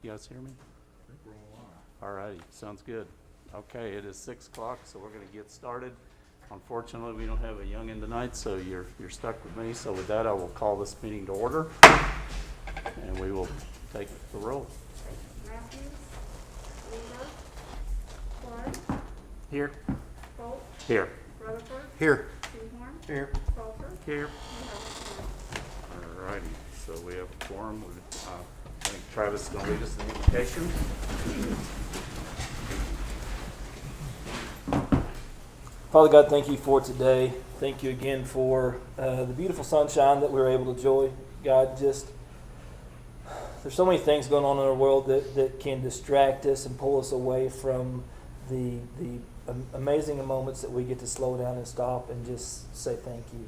You guys hear me? All righty, sounds good. Okay, it is 6 o'clock, so we're going to get started. Unfortunately, we don't have a youngin' tonight, so you're stuck with me. So with that, I will call this meeting to order, and we will take the roll. Matthews, Weaver, Flood, Here. Bolt, Here. Rutherford, Here. Seymour, Here. Salter, Here. and All righty, so we have a quorum. I think Travis is going to lead us in the invocation. Father God, thank you for today. Thank you again for the beautiful sunshine that we were able to enjoy. God, just there's so many things going on in our world that can distract us and pull us away from the amazing moments that we get to slow down and stop and just say thank you.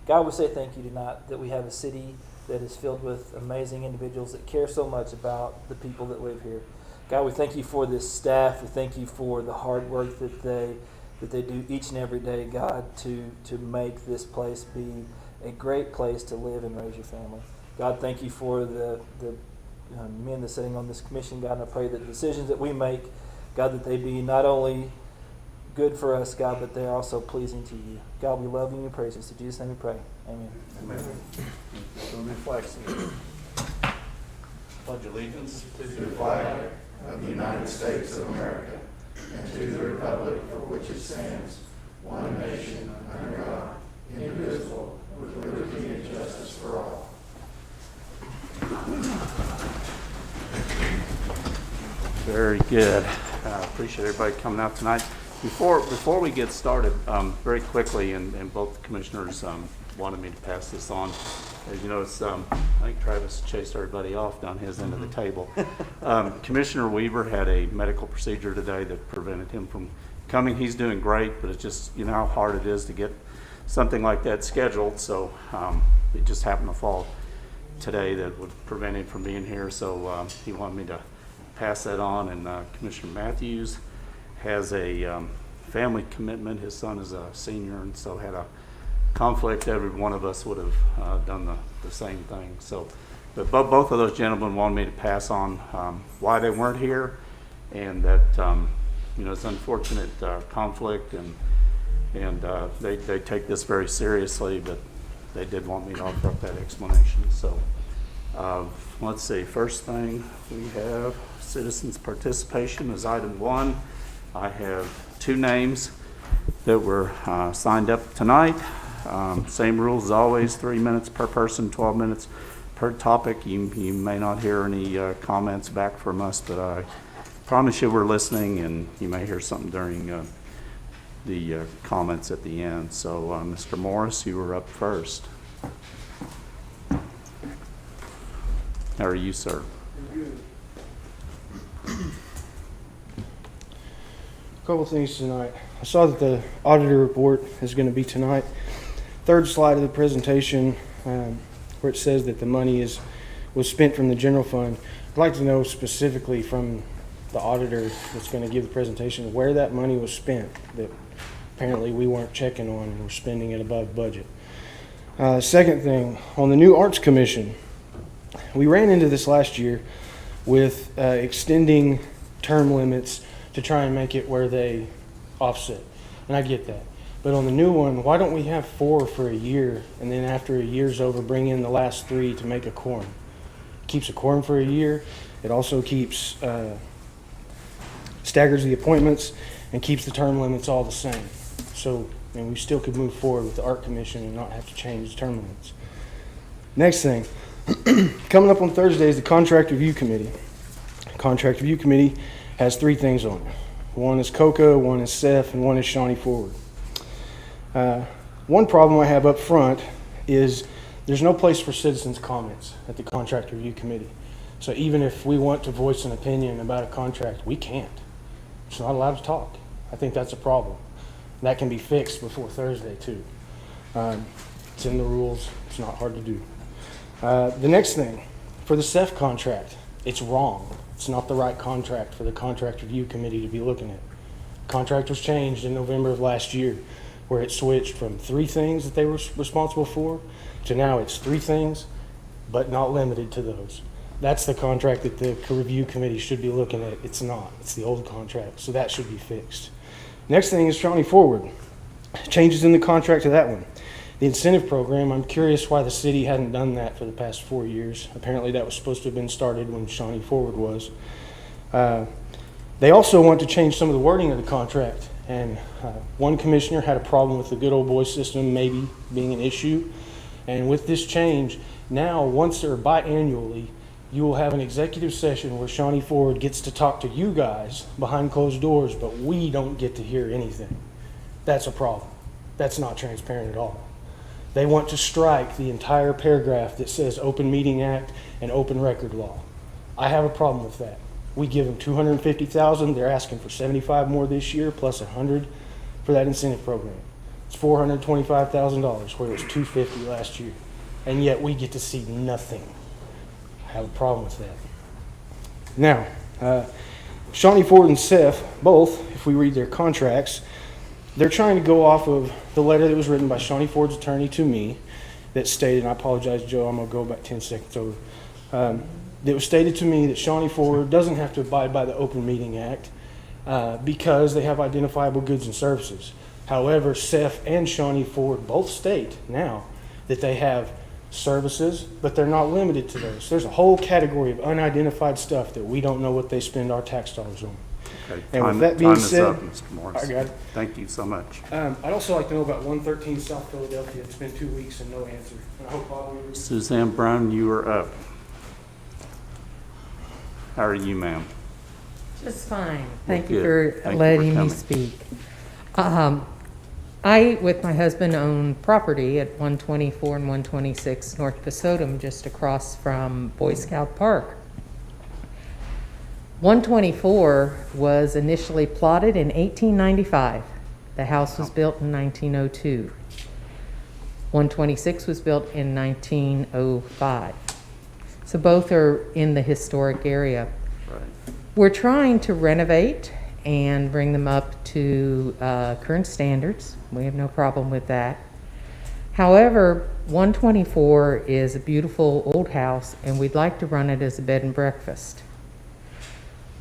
God, we say thank you tonight that we have a city that is filled with amazing individuals that care so much about the people that live here. God, we thank you for this staff. We thank you for the hard work that they do each and every day, God, to make this place be a great place to live and raise your family. God, thank you for the men that are sitting on this commission, God, and I pray that the decisions that we make, God, that they be not only good for us, God, but they're also pleasing to you. God, we love you and we praise you. In Jesus' name we pray. Amen. Amen. So reflex. Pledge allegiance to the flag of the United States of America and to the republic for which it stands, one nation, under God, indivisible, with liberty and justice for all. Very good. Appreciate everybody coming out tonight. Before we get started, very quickly, and both commissioners wanted me to pass this on. As you notice, I think Travis chased everybody off down his end of the table. Commissioner Weaver had a medical procedure today that prevented him from coming. He's doing great, but it's just, you know how hard it is to get something like that scheduled. So it just happened to fall today that would prevent him from being here. So he wanted me to pass that on. And Commissioner Matthews has a family commitment. His son is a senior, and so had a conflict. Every one of us would have done the same thing. So, but both of those gentlemen wanted me to pass on why they weren't here, and that it's unfortunate conflict, and they take this very seriously. But they did want me to offer up that explanation. So, let's see. First thing we have citizens' participation is item 1. I have 2 names that were signed up tonight. Same rules as always, 3 minutes per person, 12 minutes per topic. You may not hear any comments back from us, but I promise you we're listening, and you may hear something during the comments at the end. So, Mr. Morris, you were up first. How are you, sir? A couple things tonight. I saw that the auditor report is going to be tonight. Third slide of the presentation, where it says that the money was spent from the general fund. I'd like to know specifically from the auditor that's going to give the presentation where that money was spent that apparently we weren't checking on and we're spending it above budget. Second thing, on the new Arts Commission, we ran into this last year with extending term limits to try and make it where they offset. And I get that. But on the new one, why don't we have 4 for a year, and then after a year's over, bring in the last 3 to make a quorum? It keeps a quorum for a year. It also keeps staggers the appointments and keeps the term limits all the same. So, we still could move forward with the Art Commission and not have to change the term limits. Next thing, coming up on Thursday is the Contract Review Committee. The Contract Review Committee has 3 things on it. One is Coca, one is Seth, and one is Shawnee Forward. One problem I have up front is there's no place for citizens' comments at the Contract Review Committee. So even if we want to voice an opinion about a contract, we can't. It's not allowed to talk. I think that's a problem. That can be fixed before Thursday too. It's in the rules. It's not hard to do. The next thing, for the Seth contract, it's wrong. It's not the right contract for the Contract Review Committee to be looking at. The contract was changed in November of last year, where it switched from 3 things that they were responsible for to now it's 3 things, but not limited to those. That's the contract that the review committee should be looking at. It's not. It's the old contract, so that should be fixed. Next thing is Shawnee Forward. Changes in the contract to that one. The incentive program, I'm curious why the city hadn't done that for the past 4 years. Apparently that was supposed to have been started when Shawnee Forward was. They also want to change some of the wording of the contract, and one commissioner had a problem with the good old boy system maybe being an issue. And with this change, now once or biannually, you will have an executive session where Shawnee Forward gets to talk to you guys behind closed doors, but we don't get to hear anything. That's a problem. That's not transparent at all. They want to strike the entire paragraph that says Open Meeting Act and Open Record Law. I have a problem with that. We give them $250,000. They're asking for 75 more this year, plus 100 for that incentive program. It's $425,000, where it was $250 last year, and yet we get to see nothing. I have a problem with that. Now, Shawnee Ford and Seth, both, if we read their contracts, they're trying to go off of the letter that was written by Shawnee Ford's attorney to me that stated, and I apologize, Joe, I'm going to go about 10 seconds over. That was stated to me that Shawnee Ford doesn't have to abide by the Open Meeting Act because they have identifiable goods and services. However, Seth and Shawnee Ford both state now that they have services, but they're not limited to those. There's a whole category of unidentified stuff that we don't know what they spend our tax dollars on. Okay, And with that being time is said, up, Mr. Morris. I got it. Thank you so much. I'd also like to know about 113 South Philadelphia. It's been 2 weeks and no answer. I hope Bob will. Suzanne Brown, you are up. How are you, ma'am? Just fine. Thank you Good. for Thank you letting for me coming. speak. I, with my husband, own property at 124 and 126 North Pasodum, just across from Boy Scout Park. 124 was initially plotted in 1895. The house was built in 1902. 126 was built in 1905. So both are in the historic area. Right. We're trying to renovate and bring them up to current standards. We have no problem with that. However, 124 is a beautiful old house, and we'd like to run it as a bed and breakfast.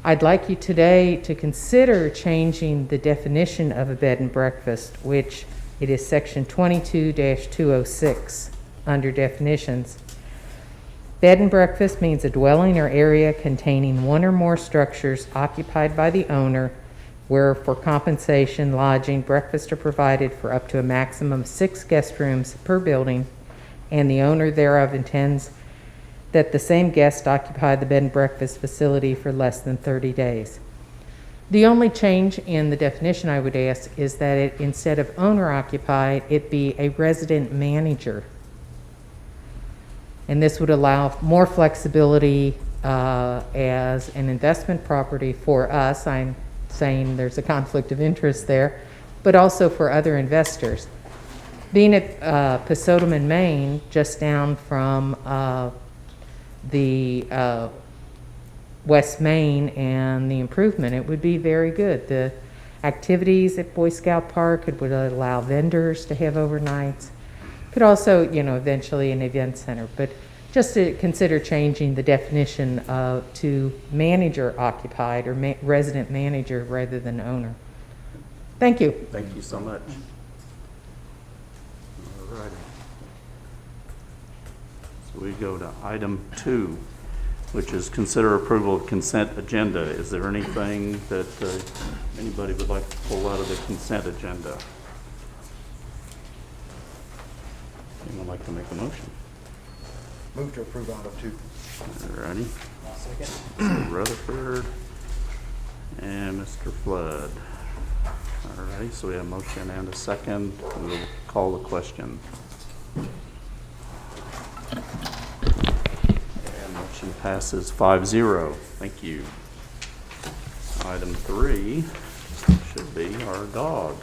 I'd like you today to consider changing the definition of a bed and breakfast, which it is section 22-206 under definitions. Bed and breakfast means a dwelling or area containing one or more structures occupied by the owner, where for compensation, lodging, breakfast are provided for up to a maximum of 6 guest rooms per building, and the owner thereof intends that the same guest occupy the bed and breakfast facility for less than 30 days. The only change in the definition I would ask is that it, instead of owner occupied, it be a resident manager. And this would allow more flexibility as an investment property for us. I'm saying there's a conflict of interest there, but also for other investors. Being at Pasodum in Maine, just down from the West Main and the improvement, it would be very good. The activities at Boy Scout Park, it would allow vendors to have overnights. Could also, eventually an event center, but just to consider changing the definition to manager occupied or resident manager rather than owner. Thank you. Thank you so much. All righty. So we go to item 2, which is consider approval of consent agenda. Is there anything that anybody would like to pull out of the consent agenda? Anyone like to make a motion? Move to approve item 2. All righty. Mr. Rutherford and Mr. Flood. All righty, so we have a motion and a second. We'll call the question. And motion passes 5-0. Thank you. Item 3 should be our dog.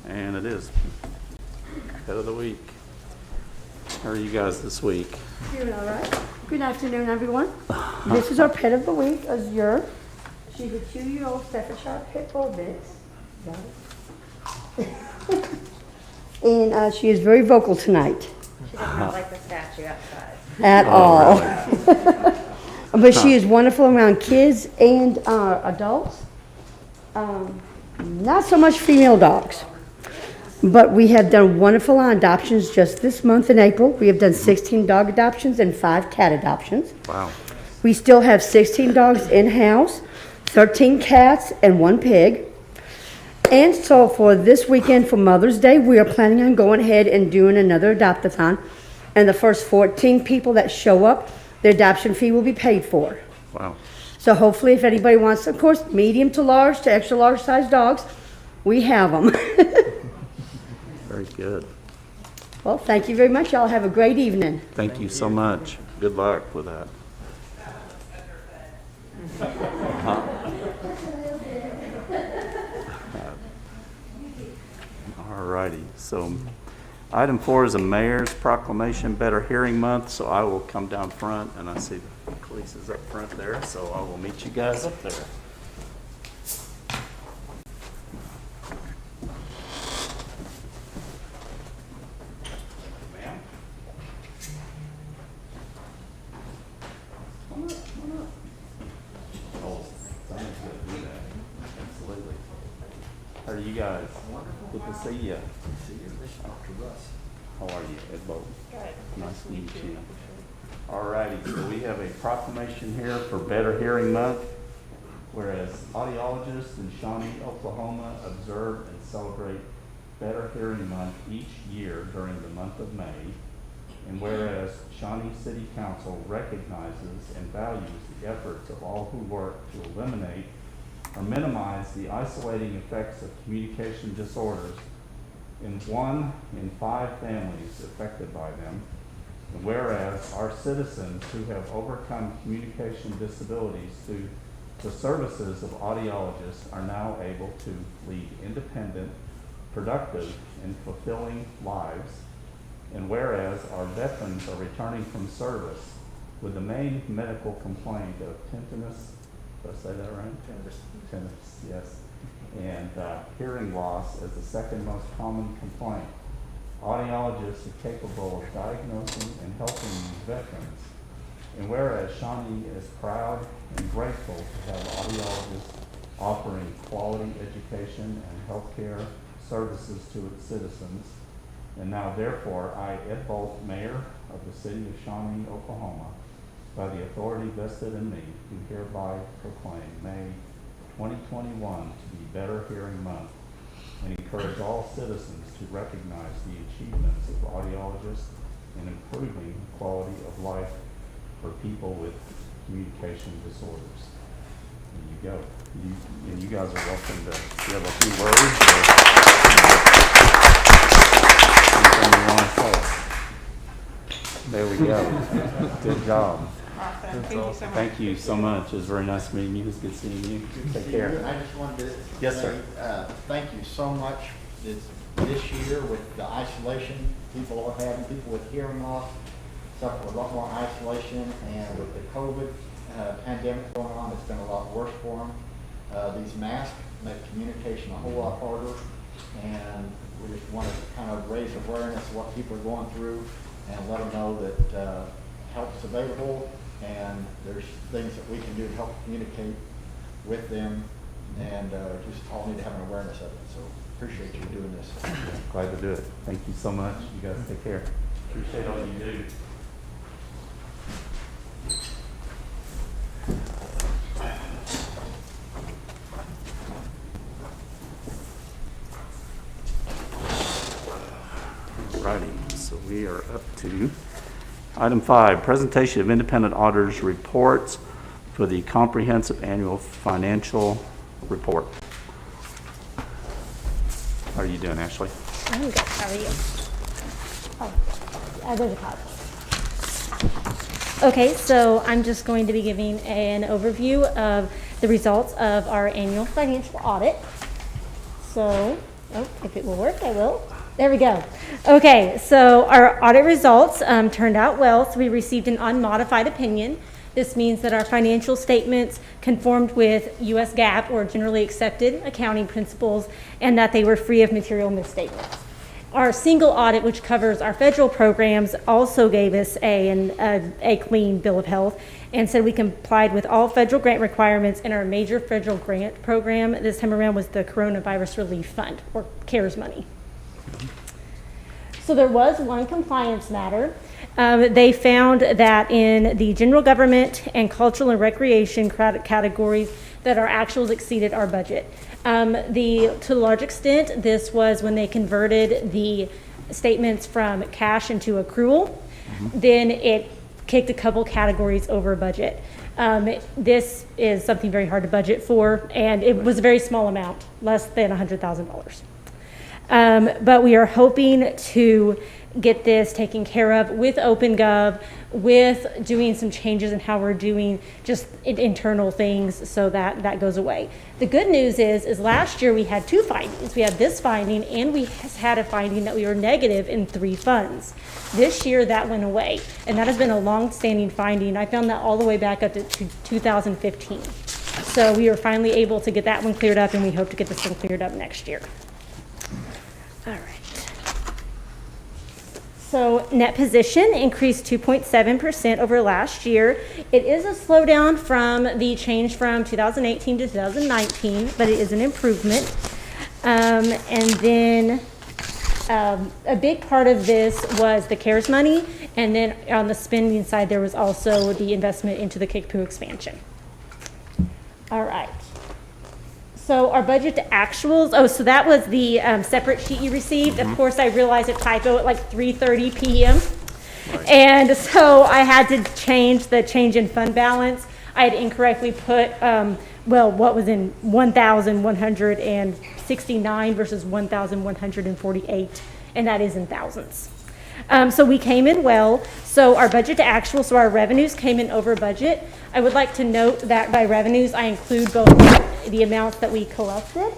And it is Pet of the Week. How are you guys this week? Doing all right. Good afternoon, everyone. This is our pet of the week, Azure. She's a 2-year-old Staffordshire Pit Bull mix. Got it? and she is very vocal tonight. She does not like the statue outside. At all. But she is wonderful around kids and adults. Not so much female dogs. But we have done wonderful on adoptions just this month in April. We have done 16 dog adoptions and 5 cat adoptions. Wow. We still have 16 dogs in-house, 13 cats, and 1 pig. And so for this weekend, for Mother's Day, we are planning on going ahead and doing another adopt-a-thon. And the first 14 people that show up, their adoption fee will be paid for. Wow. So hopefully, if anybody wants, of course, medium to large to extra large size dogs, we have them. Very good. Well, thank you very much. Y'all have a great evening. Thank you so much. Good luck with that. All righty. So item 4 is a mayor's proclamation, Better Hearing Month. So I will come down front, and I see the police is up front there. So I will meet you guys up there. Ma'am? Come on up. Oh, someone's gonna do that. Absolutely. How are you guys? Wonderful. Good to see you. See you. Dr. Russ. How are you, Ed Bolton? Good. Nice to meet you. All righty, so we have a proclamation here for Better Hearing Month. Whereas audiologists in Shawnee, Oklahoma observe and celebrate Better Hearing Month each year during the month of May. And whereas Shawnee City Council recognizes and values the efforts of all who work to eliminate or minimize the isolating effects of communication disorders in 1 in 5 families affected by them. And whereas our citizens who have overcome communication disabilities through the services of audiologists are now able to lead independent, productive, and fulfilling lives. And whereas our veterans are returning from service with the main medical complaint of tinnitus, did I say that right? Tinnitus, yes. And hearing loss as the second most common complaint. Audiologists are capable of diagnosing and helping these veterans. And whereas Shawnee is proud and grateful to have audiologists offering quality education and healthcare services to its citizens, and now therefore I, Ed Bolt, Mayor of the City of Shawnee, Oklahoma, by the authority vested in me, do hereby proclaim May 2021 to be Better Hearing Month, and encourage all citizens to recognize the achievements of audiologists in improving the quality of life for people with communication disorders. There you go. And you guys are welcome to give a few words or anything you want to say. There we go. Good job. Awesome. Thank you so much. Thank you so much. It was very nice meeting you. It was good seeing you. Take care. I just wanted to Yes, say, thank you so much this year with the isolation people are having, people with hearing loss suffer a lot more isolation, and with the COVID pandemic going on, it's been a lot worse for them. These masks make communication a whole lot harder, and we just want to kind of raise awareness of what people are going through and let them know that help's available, and there's things that we can do to help communicate with them, and just all need to have an awareness of it. So appreciate you doing this. Glad to do it. Thank you so much. You guys take care. Appreciate all you do. Righty, so we are up to item 5, presentation of independent auditors' reports for the comprehensive annual financial report. How are you doing, Ashley? I'm good. How are you? Oh, there's a copy. Okay, so I'm just going to be giving an overview of the results of our annual financial audit. So, if it will work, I will. There we go. Okay, so our audit results turned out well. So we received an unmodified opinion. This means that our financial statements conformed with U.S. GAAP, or generally accepted accounting principles, and that they were free of material misstatements. Our single audit, which covers our federal programs, also gave us a clean bill of health and said we complied with all federal grant requirements, and our major federal grant program this time around was the Coronavirus Relief Fund, or CARES money. So there was one compliance matter. They found that in the general government and cultural and recreation categories that our actuals exceeded our budget. To a large extent, this was when they converted the statements from cash into accrual. Then it kicked a couple categories over budget. This is something very hard to budget for, and it was a very small amount, less than $100,000. But we are hoping to get this taken care of with OpenGov, with doing some changes in how we're doing just internal things, so that goes away. The good news is last year we had two findings. We had this finding, and we had a finding that we were negative in 3 funds. This year that went away, and that has been a long-standing finding. I found that all the way back up to 2015. So we were finally able to get that one cleared up, and we hope to get this one cleared up next year. All right. So net position increased 2.7% over last year. It is a slowdown from the change from 2018 to 2019, but it is an improvement. And then a big part of this was the CARES money, and then on the spending side, there was also the investment into the Kickapoo expansion. All right. So our budget to actuals, so that was the separate sheet you received. Of course, I realized a typo at like 3:30 p.m. Right. And so I had to change the change in fund balance. I had incorrectly put, what was in 1,169 versus 1,148, and that is in thousands. So we came in well. So our budget to actual, so our revenues came in over budget. I would like to note that by revenues, I include both the amounts that we collected,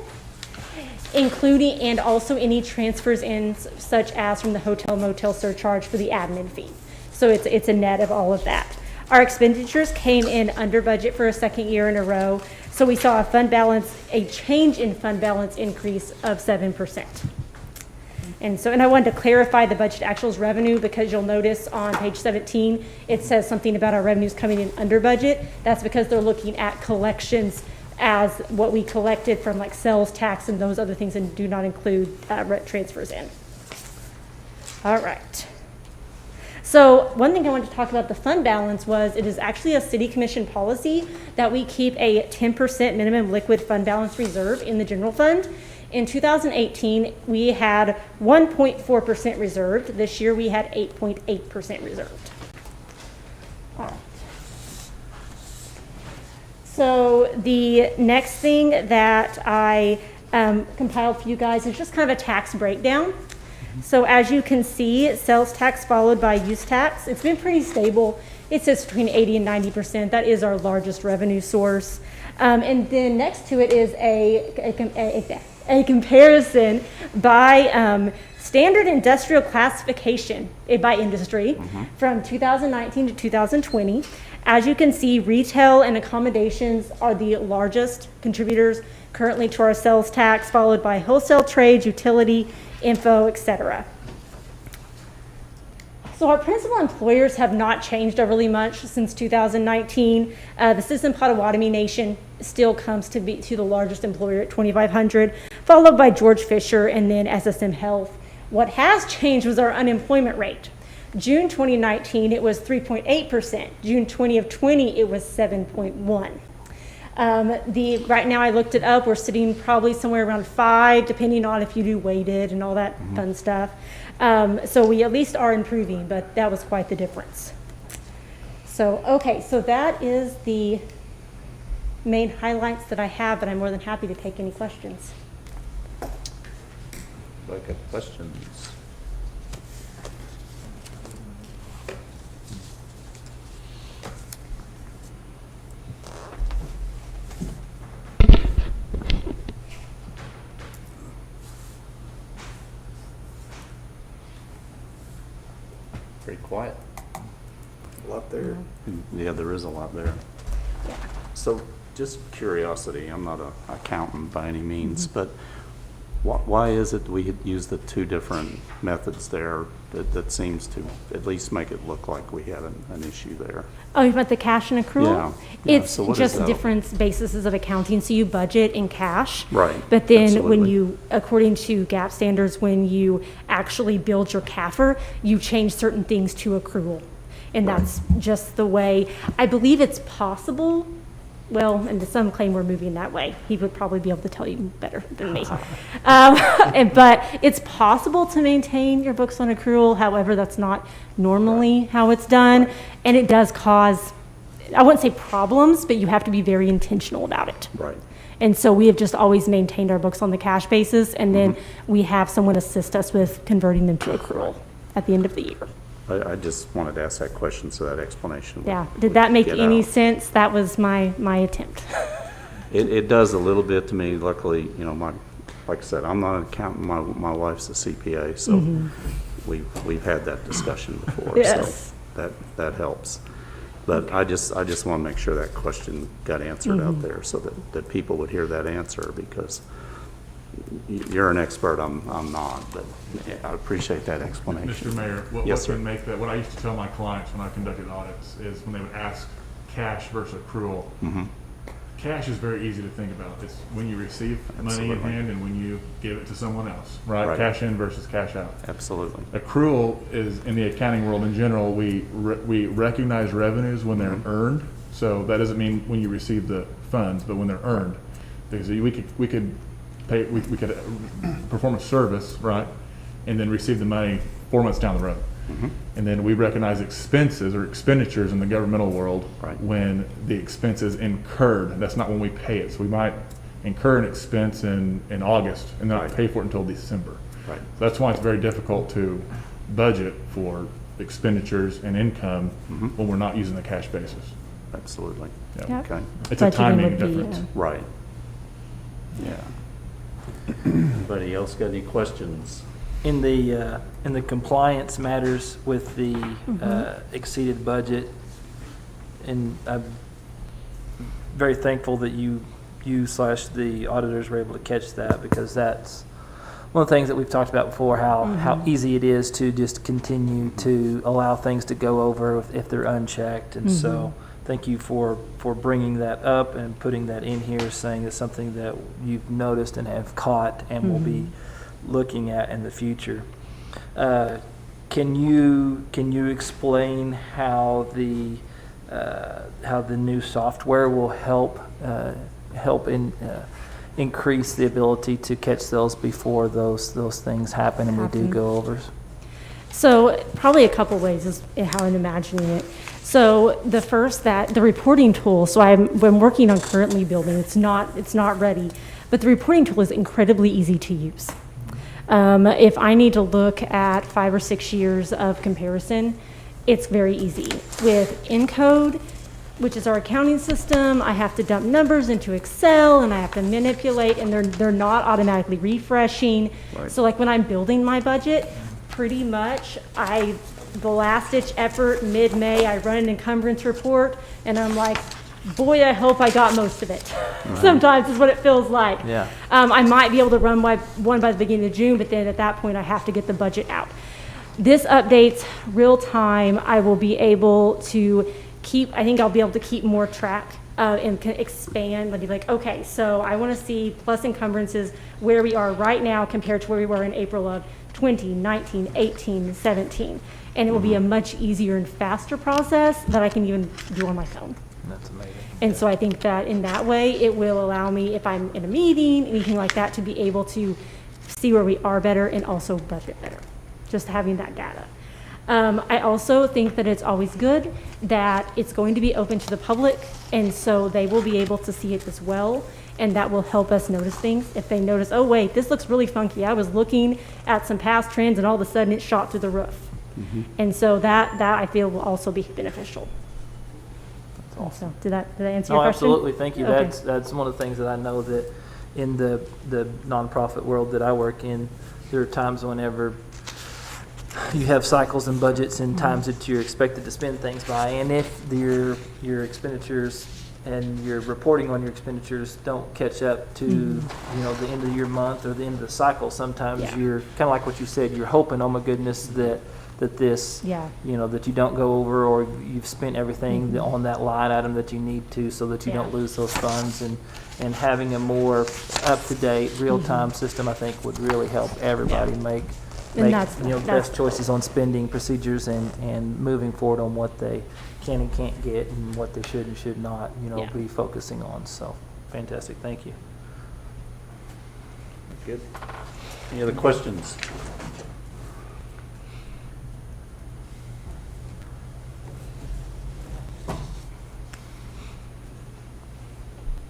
including and also any transfers in, such as from the hotel motel surcharge for the admin fee. So it's a net of all of that. Our expenditures came in under budget for a second year in a row. So we saw a change in fund balance increase of 7%. And I wanted to clarify the budget actuals revenue, because you'll notice on page 17, it says something about our revenues coming in under budget. That's because they're looking at collections as what we collected from like sales tax and those other things, and do not include transfers in. All right. So one thing I wanted to talk about the fund balance was it is actually a city commission policy that we keep a 10% minimum liquid fund balance reserve in the general fund. In 2018, we had 1.4% reserved. This year we had 8.8% reserved. All right. So the next thing that I compiled for you guys is just kind of a tax breakdown. So as you can see, sales tax followed by use tax. It's been pretty stable. It sits between 80 and 90%. That is our largest revenue source. And then next to it is a comparison by standard industrial classification by industry from 2019 to 2020. As you can see, retail and accommodations are the largest contributors currently to our sales tax, followed by wholesale trades, utility, info, etc. So our principal employers have not changed overly much since 2019. The Citizen Potawatomi Nation still comes to be the largest employer at 2,500, followed by George Fisher and then SSM Health. What has changed was our unemployment rate. June 2019, it was 3.8%. June 2020, it was 7.1. Right now I looked it up, we're sitting probably somewhere around 5, depending on if you do weighted and all that fun stuff. So we at least are improving, but that was quite the difference. So, okay, so that is the main highlights that I have, but I'm more than happy to take any questions. Like questions? Pretty quiet. A lot there. Yeah, there is a lot there. So just curiosity, I'm not an accountant by any means, but Why is it we use the two different methods there that seems to at least make it look like we had an issue there? Oh, you meant the cash and accrual? Yeah. It's So what is just that? different bases of accounting. So you budget in cash. Right. But then when Absolutely. you, according to GAAP standards, when you actually build your CAFR, you change certain things to accrual. And that's just the way, I believe it's possible. Well, and some claim we're moving that way. He would probably be able to tell you better than me. But it's possible to maintain your books on accrual. However, that's not normally how it's done. And it does cause, I wouldn't say problems, but you have to be very intentional about it. Right. And so we have just always maintained our books on the cash basis, and then we have someone assist us with converting them to accrual at the end of the year. I just wanted to ask that question, so that explanation. Yeah, did that make get any out. sense? That was my attempt. It does a little bit to me. Luckily, like I said, I'm not an accountant. My wife's a CPA, so we've had that discussion before. Yes. So that helps. But I just want to make sure that question got answered out there, so that people would hear that answer, because you're an expert. I'm not, but I appreciate that explanation. Mr. Mayor, Yes, what can sir. make that, what I used to tell my clients when I conducted audits is when they would ask cash versus accrual, cash is very easy to think about. It's when you receive money in Absolutely. hand and when you give it to someone else, right? Right. Cash in versus cash out. Absolutely. Accrual is, in the accounting world in general, we recognize revenues when they're earned. So that doesn't mean when you receive the funds, but when they're earned. Because we could perform a service, right, and then receive the money 4 months down the road. And then we recognize expenses or expenditures in the governmental world Right. when the expense is incurred. That's not when we pay it. So we might incur an expense in August and not Right. pay for it until December. Right. So that's why it's very difficult to budget for expenditures and income when we're not using the cash basis. Absolutely. Yeah. Yep. Okay. It's a Budgeting timing would be, difference. Right. Yeah. Anybody else got any questions? In the compliance matters with the exceeded budget, and I'm very thankful that you / the auditors were able to catch that, because that's one of the things that we've talked about before, how easy it is to just continue to allow things to go over if they're unchecked. And so thank you for bringing that up and putting that in here, saying it's something that you've noticed and have caught and will be looking at in the future. Can you explain how the new software will help increase the ability to catch those before those things happen and we do go overs? So probably a couple ways is how I'm imagining it. So the first, that the reporting tool, so I'm working on currently building, it's not ready, but the reporting tool is incredibly easy to use. If I need to look at 5 or 6 years of comparison, it's very easy. With Encode, which is our accounting system, I have to dump numbers into Excel and I have to manipulate, and they're not automatically refreshing. Right. So like when I'm building my budget, pretty much the last ditch effort, mid-May, I run an encumbrance report and I'm like, boy, I hope I got most of it. Sometimes is what it feels like. Yeah. I might be able to run one by the beginning of June, but then at that point I have to get the budget out. This updates real time. I will be able to I'll be able to keep more track and can expand. I'll be like, okay, so I want to see plus encumbrances where we are right now compared to where we were in April of 20, 19, 18, 17. And it will be a much easier and faster process that I can even do on my phone. That's amazing. And so I think that in that way, it will allow me, if I'm in a meeting, anything like that, to be able to see where we are better and also budget better, just having that data. I also think that it's always good that it's going to be open to the public, and so they will be able to see it as well, and that will help us notice things. If they notice, oh wait, this looks really funky. I was looking at some past trends and all of a sudden it shot through the roof. And so that I feel will also be beneficial. So did that answer your question? Absolutely. Thank you. Okay. That's one of the things that I know that in the nonprofit world that I work in, there are times whenever you have cycles and budgets and times that you're expected to spend things by, and if your expenditures and your reporting on your expenditures don't catch up to the end of your month or the end of the cycle, sometimes Yeah. you're kind of like what you said. You're hoping, oh my goodness, that this Yeah. that you don't go over, or you've spent everything on that line item that you need to, so that you Yeah. don't lose those funds. And having a more up-to-date, real-time system, I think, would really help everybody make And that's- best that's- choices on spending procedures and moving forward on what they can and can't get and what they should and should not, Yeah. be focusing on. So, fantastic. Thank you. Good. Any other questions?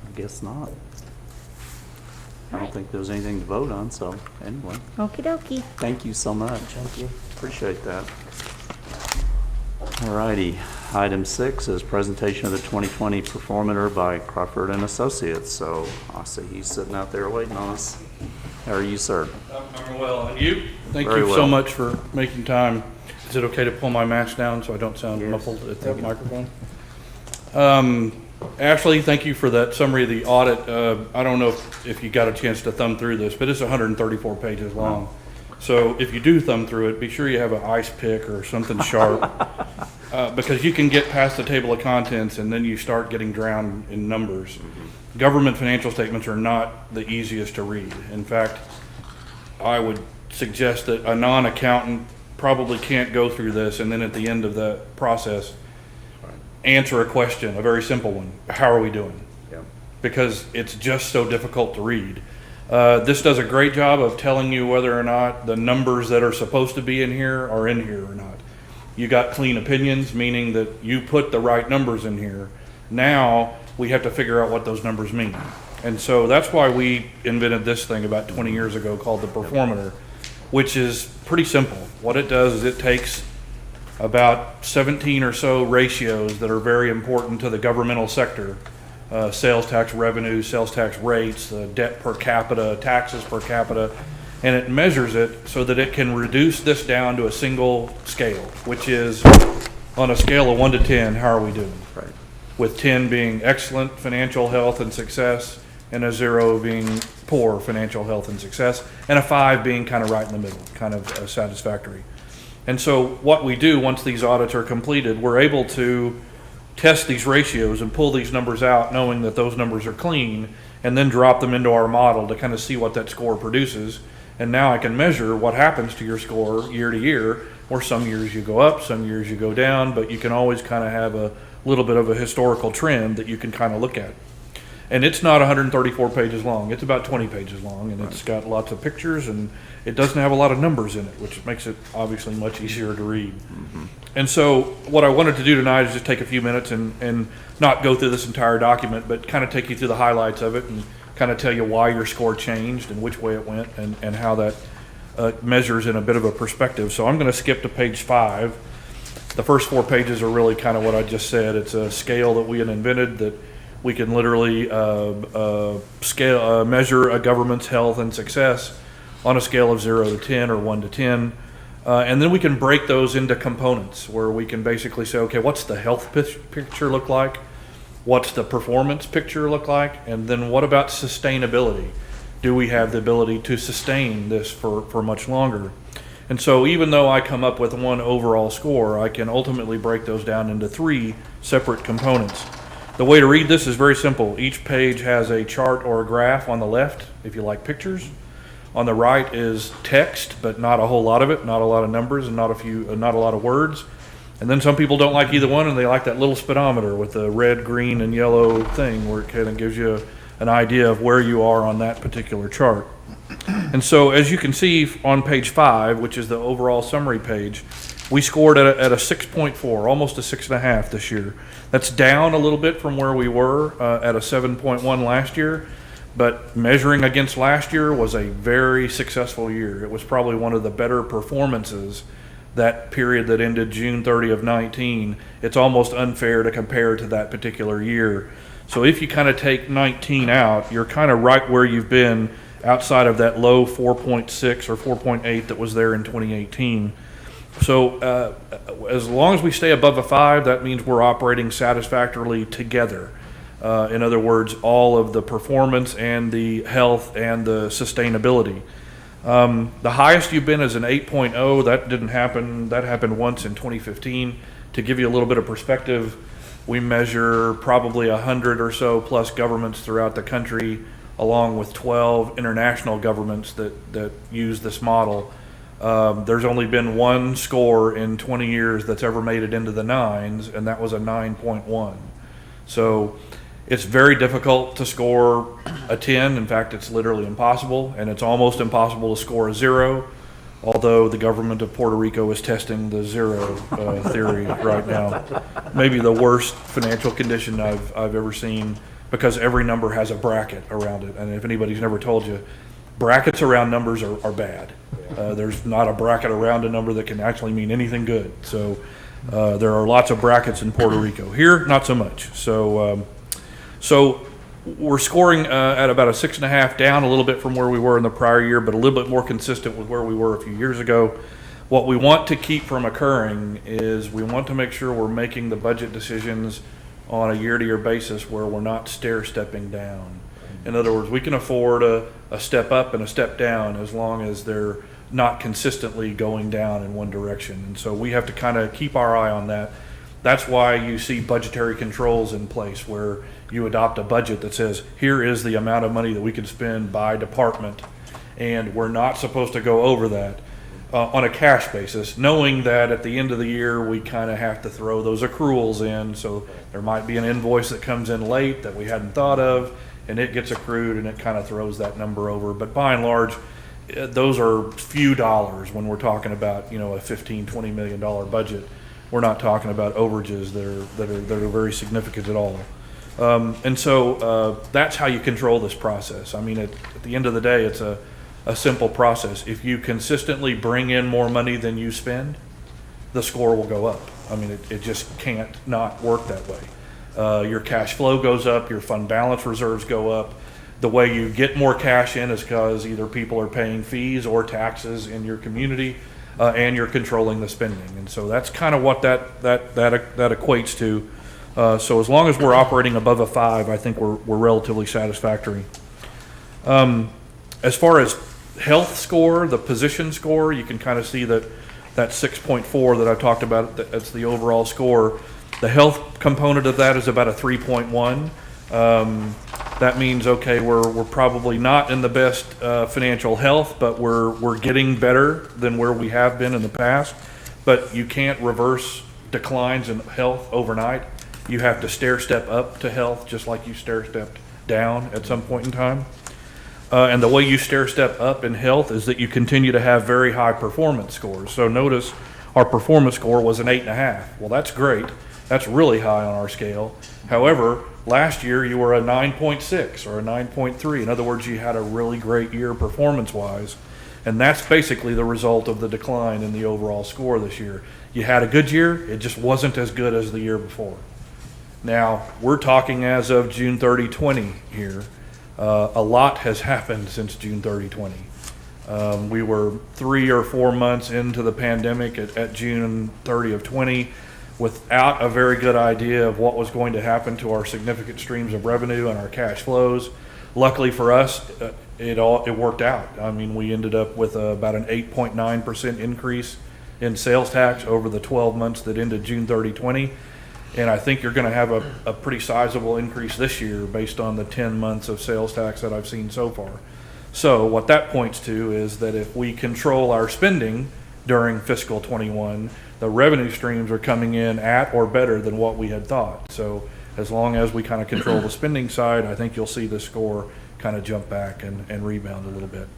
I guess not. I don't think there's anything to vote on, so anyway, Okie dokie. thank you so much. Thank you. Appreciate that. All righty. Item 6 is presentation of the 2020 Performator by Crawford and Associates. So I see he's sitting out there waiting on us. How are you, sir? I'm well, and you? Thank Very you well. so much for making time. Is it okay to pull my mask down so I don't sound Yes. muffled at the microphone? Ashley, thank you for that summary of the audit. I don't know if you got a chance to thumb through this, but it's 134 pages long. So if you do thumb through it, be sure you have an ice pick or something sharp, because you can get past the table of contents and then you start getting drowned in numbers. Government financial statements are not the easiest to read. In fact, I would suggest that a non-accountant probably can't go through this and then at the end of the process answer a question, a very simple one. How are we doing? Yeah. Because it's just so difficult to read. This does a great job of telling you whether or not the numbers that are supposed to be in here are in here or not. You got clean opinions, meaning that you put the right numbers in here. Now we have to figure out what those numbers mean. And so that's why we invented this thing about 20 years ago called the Performator, which is pretty simple. What it does is it takes about 17 or so ratios that are very important to the governmental sector. Sales tax revenue, sales tax rates, debt per capita, taxes per capita, and it measures it so that it can reduce this down to a single scale, which is on a scale of 1 to 10, how are we doing? Right. With 10 being excellent financial health and success, and a 0 being poor financial health and success, and a 5 being kind of right in the middle, kind of satisfactory. And so what we do once these audits are completed, we're able to test these ratios and pull these numbers out knowing that those numbers are clean, and then drop them into our model to kind of see what that score produces. And now I can measure what happens to your score year to year, or some years you go up, some years you go down, but you can always kind of have a little bit of a historical trend that you can kind of look at. And it's not 134 pages long, it's about 20 pages long, and it's got lots of pictures, and it doesn't have a lot of numbers in it, which makes it obviously much easier to read. And so what I wanted to do tonight is just take a few minutes and not go through this entire document, but kind of take you through the highlights of it and kind of tell you why your score changed and which way it went, and how that measures in a bit of a perspective. So I'm going to skip to page 5. The first 4 pages are really kind of what I just said. It's a scale that we had invented that we can literally measure a government's health and success on a scale of 0 to 10 or 1 to 10. And then we can break those into components where we can basically say, okay, what's the health picture look like? What's the performance picture look like? And then what about sustainability? Do we have the ability to sustain this for much longer? And so even though I come up with one overall score, I can ultimately break those down into 3 separate components. The way to read this is very simple. Each page has a chart or a graph on the left, if you like pictures. On the right is text, but not a whole lot of it, not a lot of numbers, and not a lot of words. And then some people don't like either one, and they like that little speedometer with the red, green, and yellow thing, where it kind of gives you an idea of where you are on that particular chart. And so, as you can see on page 5, which is the overall summary page, we scored at a 6.4, almost a 6.5 this year. That's down a little bit from where we were at a 7.1 last year. But measuring against last year was a very successful year. It was probably one of the better performances that period that ended June 30 of 19. It's almost unfair to compare to that particular year. So if you kind of take 19 out, you're kind of right where you've been outside of that low 4.6 or 4.8 that was there in 2018. So as long as we stay above a 5, that means we're operating satisfactorily together. In other words, all of the performance and the health and the sustainability. The highest you've been is an 8.0. That didn't happen. That happened once in 2015. To give you a little bit of perspective, we measure probably 100 or so plus governments throughout the country, along with 12 international governments that use this model. There's only been one score in 20 years that's ever made it into the nines, and that was a 9.1. So it's very difficult to score a 10. In fact, it's literally impossible, and it's almost impossible to score a 0, although the government of Puerto Rico is testing the 0 theory right now. Maybe the worst financial condition I've ever seen, because every number has a bracket around it. And if anybody's never told you, brackets around numbers are bad. There's not a bracket around a number that can actually mean anything good. So there are lots of brackets in Puerto Rico. Here, not so much. So we're scoring at about a 6.5, down a little bit from where we were in the prior year, but a little bit more consistent with where we were a few years ago. What we want to keep from occurring is we want to make sure we're making the budget decisions on a year-to-year basis where we're not stair-stepping down. In other words, we can afford a step up and a step down as long as they're not consistently going down in one direction. And so we have to kind of keep our eye on that. That's why you see budgetary controls in place, where you adopt a budget that says, here is the amount of money that we can spend by department, and we're not supposed to go over that on a cash basis, knowing that at the end of the year we kind of have to throw those accruals in. So there might be an invoice that comes in late that we hadn't thought of, and it gets accrued, and it kind of throws that number over. But by and large, those are few dollars when we're talking about, a $15-20 million budget. We're not talking about overages that are very significant at all. And so that's how you control this process. I mean, at the end of the day, it's a simple process. If you consistently bring in more money than you spend, the score will go up. I mean, it just can't not work that way. Your cash flow goes up, your fund balance reserves go up. The way you get more cash in is because either people are paying fees or taxes in your community, and you're controlling the spending. And so that's kind of what that equates to. So as long as we're operating above a 5, I think we're relatively satisfactory. As far as health score, the position score, you can kind of see that 6.4 that I talked about, that's the overall score. The health component of that is about a 3.1. That means, okay, we're probably not in the best financial health, but we're getting better than where we have been in the past. But you can't reverse declines in health overnight. You have to stair step up to health, just like you stair stepped down at some point in time. And the way you stair step up in health is that you continue to have very high performance scores. So notice our performance score was an 8.5. Well, that's great. That's really high on our scale. However, last year you were a 9.6 or a 9.3. In other words, you had a really great year performance-wise. And that's basically the result of the decline in the overall score this year. You had a good year, it just wasn't as good as the year before. Now, we're talking as of June 30, 20 here. A lot has happened since June 30, 20. We were 3 or 4 months into the pandemic at June 30 of 20 without a very good idea of what was going to happen to our significant streams of revenue and our cash flows. Luckily for us, it worked out. I mean, we ended up with about an 8.9% increase in sales tax over the 12 months that ended June 30, 20. And I think you're going to have a pretty sizable increase this year based on the 10 months of sales tax that I've seen so far. So what that points to is that if we control our spending during fiscal 21, the revenue streams are coming in at or better than what we had thought. So as long as we kind of control the spending side, I think you'll see the score kind of jump back and rebound a little bit.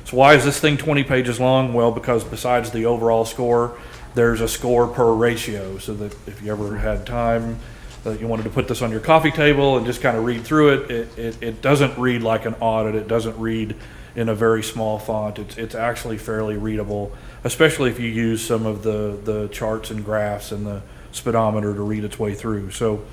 So why is this thing 20 pages long? Well, because besides the overall score, there's a score per ratio, so that if you ever had time that you wanted to put this on your coffee table and just kind of read through it doesn't read like an audit. It doesn't read in a very small font. It's actually fairly readable, especially if you use some of the charts and graphs and the speedometer to read its way through. So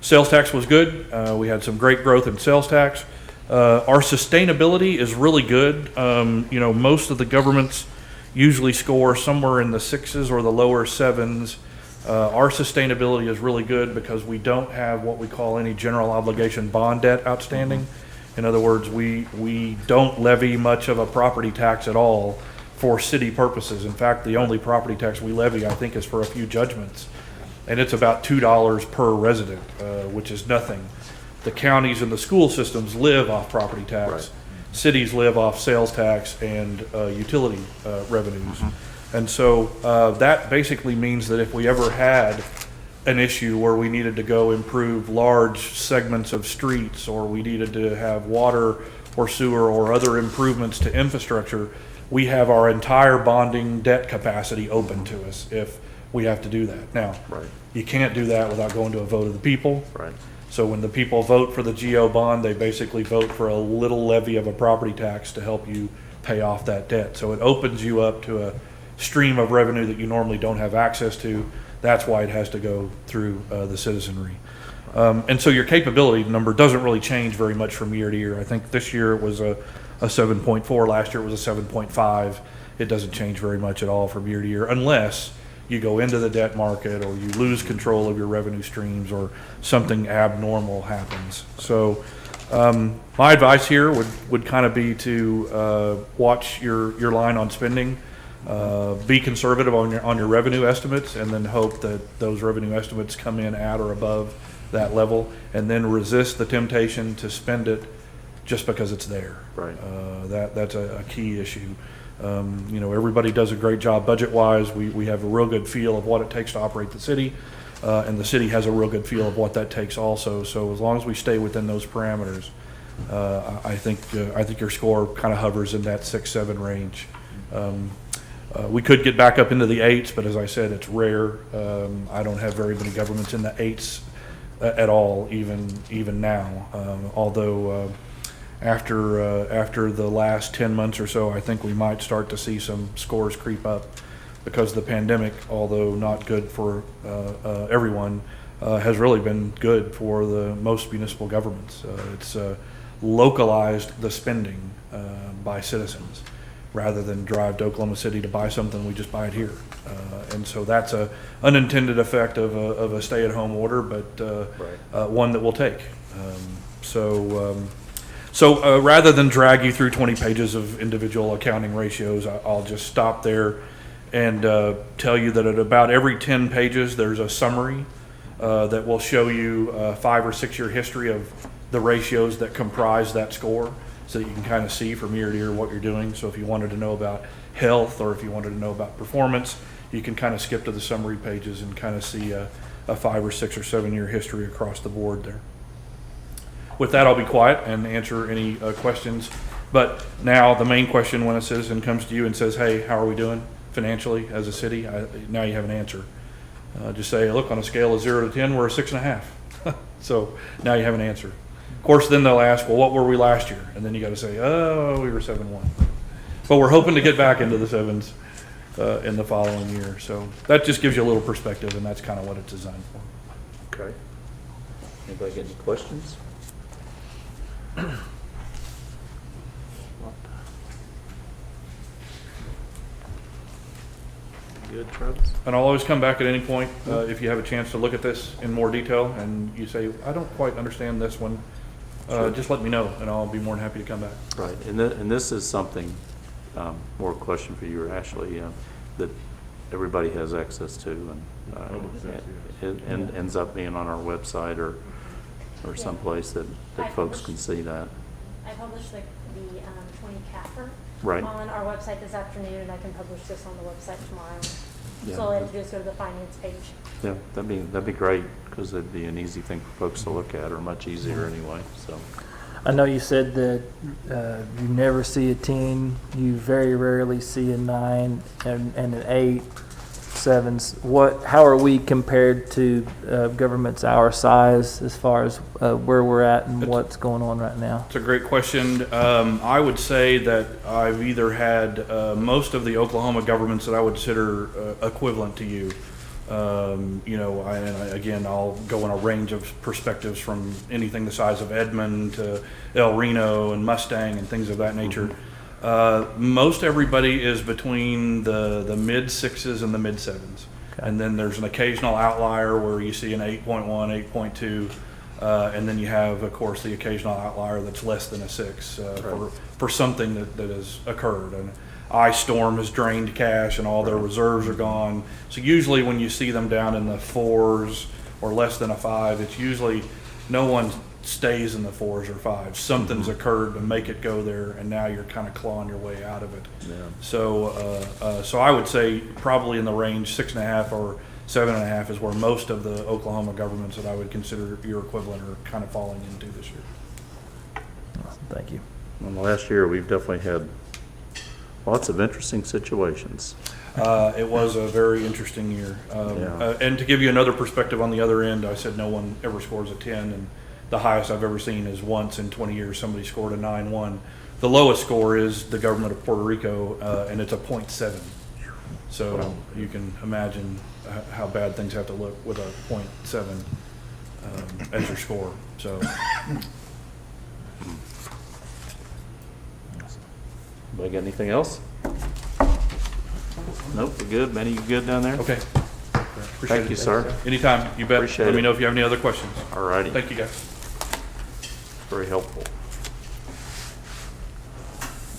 sales tax was good. We had some great growth in sales tax. Our sustainability is really good. Most of the governments usually score somewhere in the 6s or the lower 7s Our sustainability is really good because we don't have what we call any general obligation bond debt outstanding. In other words, we don't levy much of a property tax at all for city purposes. In fact, the only property tax we levy, I think, is for a few judgments. And it's about $2 per resident, which is nothing. The counties and the school systems live off property tax. Right. Cities live off sales tax and utility revenues. And so that basically means that if we ever had an issue where we needed to go improve large segments of streets, or we needed to have water or sewer or other improvements to infrastructure, we have our entire bonding debt capacity open to us if we have to do that. Now, Right. you can't do that without going to a vote of the people. Right. So when the people vote for the GO bond, they basically vote for a little levy of a property tax to help you pay off that debt. So it opens you up to a stream of revenue that you normally don't have access to. That's why it has to go through the citizenry. And so your capability number doesn't really change very much from year to year. I think this year it was a 7.4, last year it was a 7.5. It doesn't change very much at all from year to year unless you go into the debt market or you lose control of your revenue streams or something abnormal happens. So my advice here would kind of be to watch your line on spending. Be conservative on your revenue estimates, and then hope that those revenue estimates come in at or above that level, and then resist the temptation to spend it just because it's there. Right. That's a key issue. Everybody does a great job budget-wise. We have a real good feel of what it takes to operate the city, and the city has a real good feel of what that takes also. So as long as we stay within those parameters, I think your score kind of hovers in that 6-7 range. We could get back up into the 8s, but as I said, it's rare. I don't have very many governments in the 8s at all, even now. Although after the last 10 months or so, I think we might start to see some scores creep up because the pandemic, although not good for everyone, has really been good for the most municipal governments. It's localized the spending by citizens. Rather than drive to Oklahoma City to buy something, we just buy it here. And so that's a unintended effect of a stay-at-home order, but one that we'll take. So rather than drag you through 20 pages of individual accounting ratios, I'll just stop there and tell you that at about every 10 pages, there's a summary that will show you a 5 or 6 year history of the ratios that comprise that score, so that you can kind of see from year to year what you're doing. So if you wanted to know about health, or if you wanted to know about performance, you can kind of skip to the summary pages and kind of see a 5 or 6 or 7 year history across the board there. With that, I'll be quiet and answer any questions. But now the main question, when a citizen comes to you and says, hey, how are we doing financially as a city? Now you have an answer. Just say, look, on a scale of 0 to 10, we're a 6.5. So now you have an answer. Of course, then they'll ask, well, what were we last year? And then you got to say, oh, we were 7.1. But we're hoping to get back into the 7s in the following year. So that just gives you a little perspective, and that's kind of what it's designed for. Okay. Anybody got any questions? Good, Travis? And I'll always come back at any point if you have a chance to look at this in more detail and you say, I don't quite understand this one. Just let me know, and I'll be more than happy to come back. Right, and this is something, more a question for you or Ashley, that everybody has access to, and ends up being on our website or someplace that folks can see that. I published the 20 CAFR Right. on our website this afternoon, and I can publish this on the website tomorrow. Yeah. So all I have to do is go to the finance page. Yeah, that'd be great, because it'd be an easy thing for folks to look at, or much easier anyway, so. I know you said that you never see a 10, you very rarely see a 9 and an 8, 7s. How are we compared to governments our size as far as where we're at and what's going on right now? It's a great question. I would say that I've either had most of the Oklahoma governments that I would consider equivalent to you. Again, I'll go in a range of perspectives from anything the size of Edmond to El Reno and Mustang and things of that nature. Most everybody is between the mid 6s and the mid 7s. And then there's an occasional outlier where you see an 8.1, 8.2, and then you have, of course, the occasional outlier that's less than a 6 for something that has occurred. An ice storm has drained cash and all their reserves are gone. So usually when you see them down in the 4s or less than a 5, it's usually no one stays in the 4s or 5s. Something's occurred to make it go there, and now you're kind of clawing your way out of it. Yeah. So I would say probably in the range 6.5 or 7.5 is where most of the Oklahoma governments that I would consider your equivalent are kind of falling into this year. Awesome. Thank you. Well, last year, we've definitely had lots of interesting situations. It was a very interesting year. And to give you another perspective on the other end, I said no one ever scores a 10, and the highest I've ever seen is once in 20 years somebody scored a 9.1. The lowest score is the government of Puerto Rico, and it's a 0.7. So you can imagine how bad things have to look with a 0.7 as your score. So. Anybody got anything else? Nope, we're good. Benny, you good down there? Okay. Thank you, sir. Anytime, you bet. Appreciate Let me it. know if you have any other questions. All righty. Thank you, guys. Very helpful.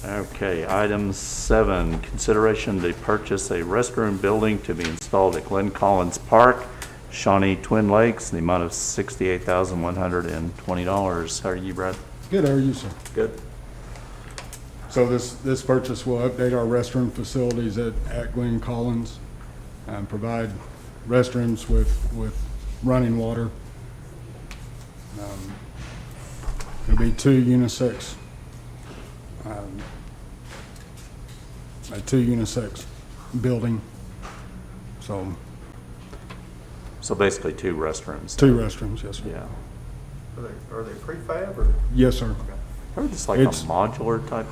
Okay, item 7, consideration to purchase a restroom building to be installed at Glen Collins Park, Shawnee Twin Lakes, in the amount of $68,120. How are you, Brad? Good, how are you, sir? Good. So this purchase will update our restroom facilities at Glen Collins, and provide restrooms with running water. It'll be 2 unisex, a 2 unisex building. So basically 2 restrooms. 2 restrooms, yes, sir. Yeah. Are they prefab or? Yes, sir. Are this like It's- a modular type?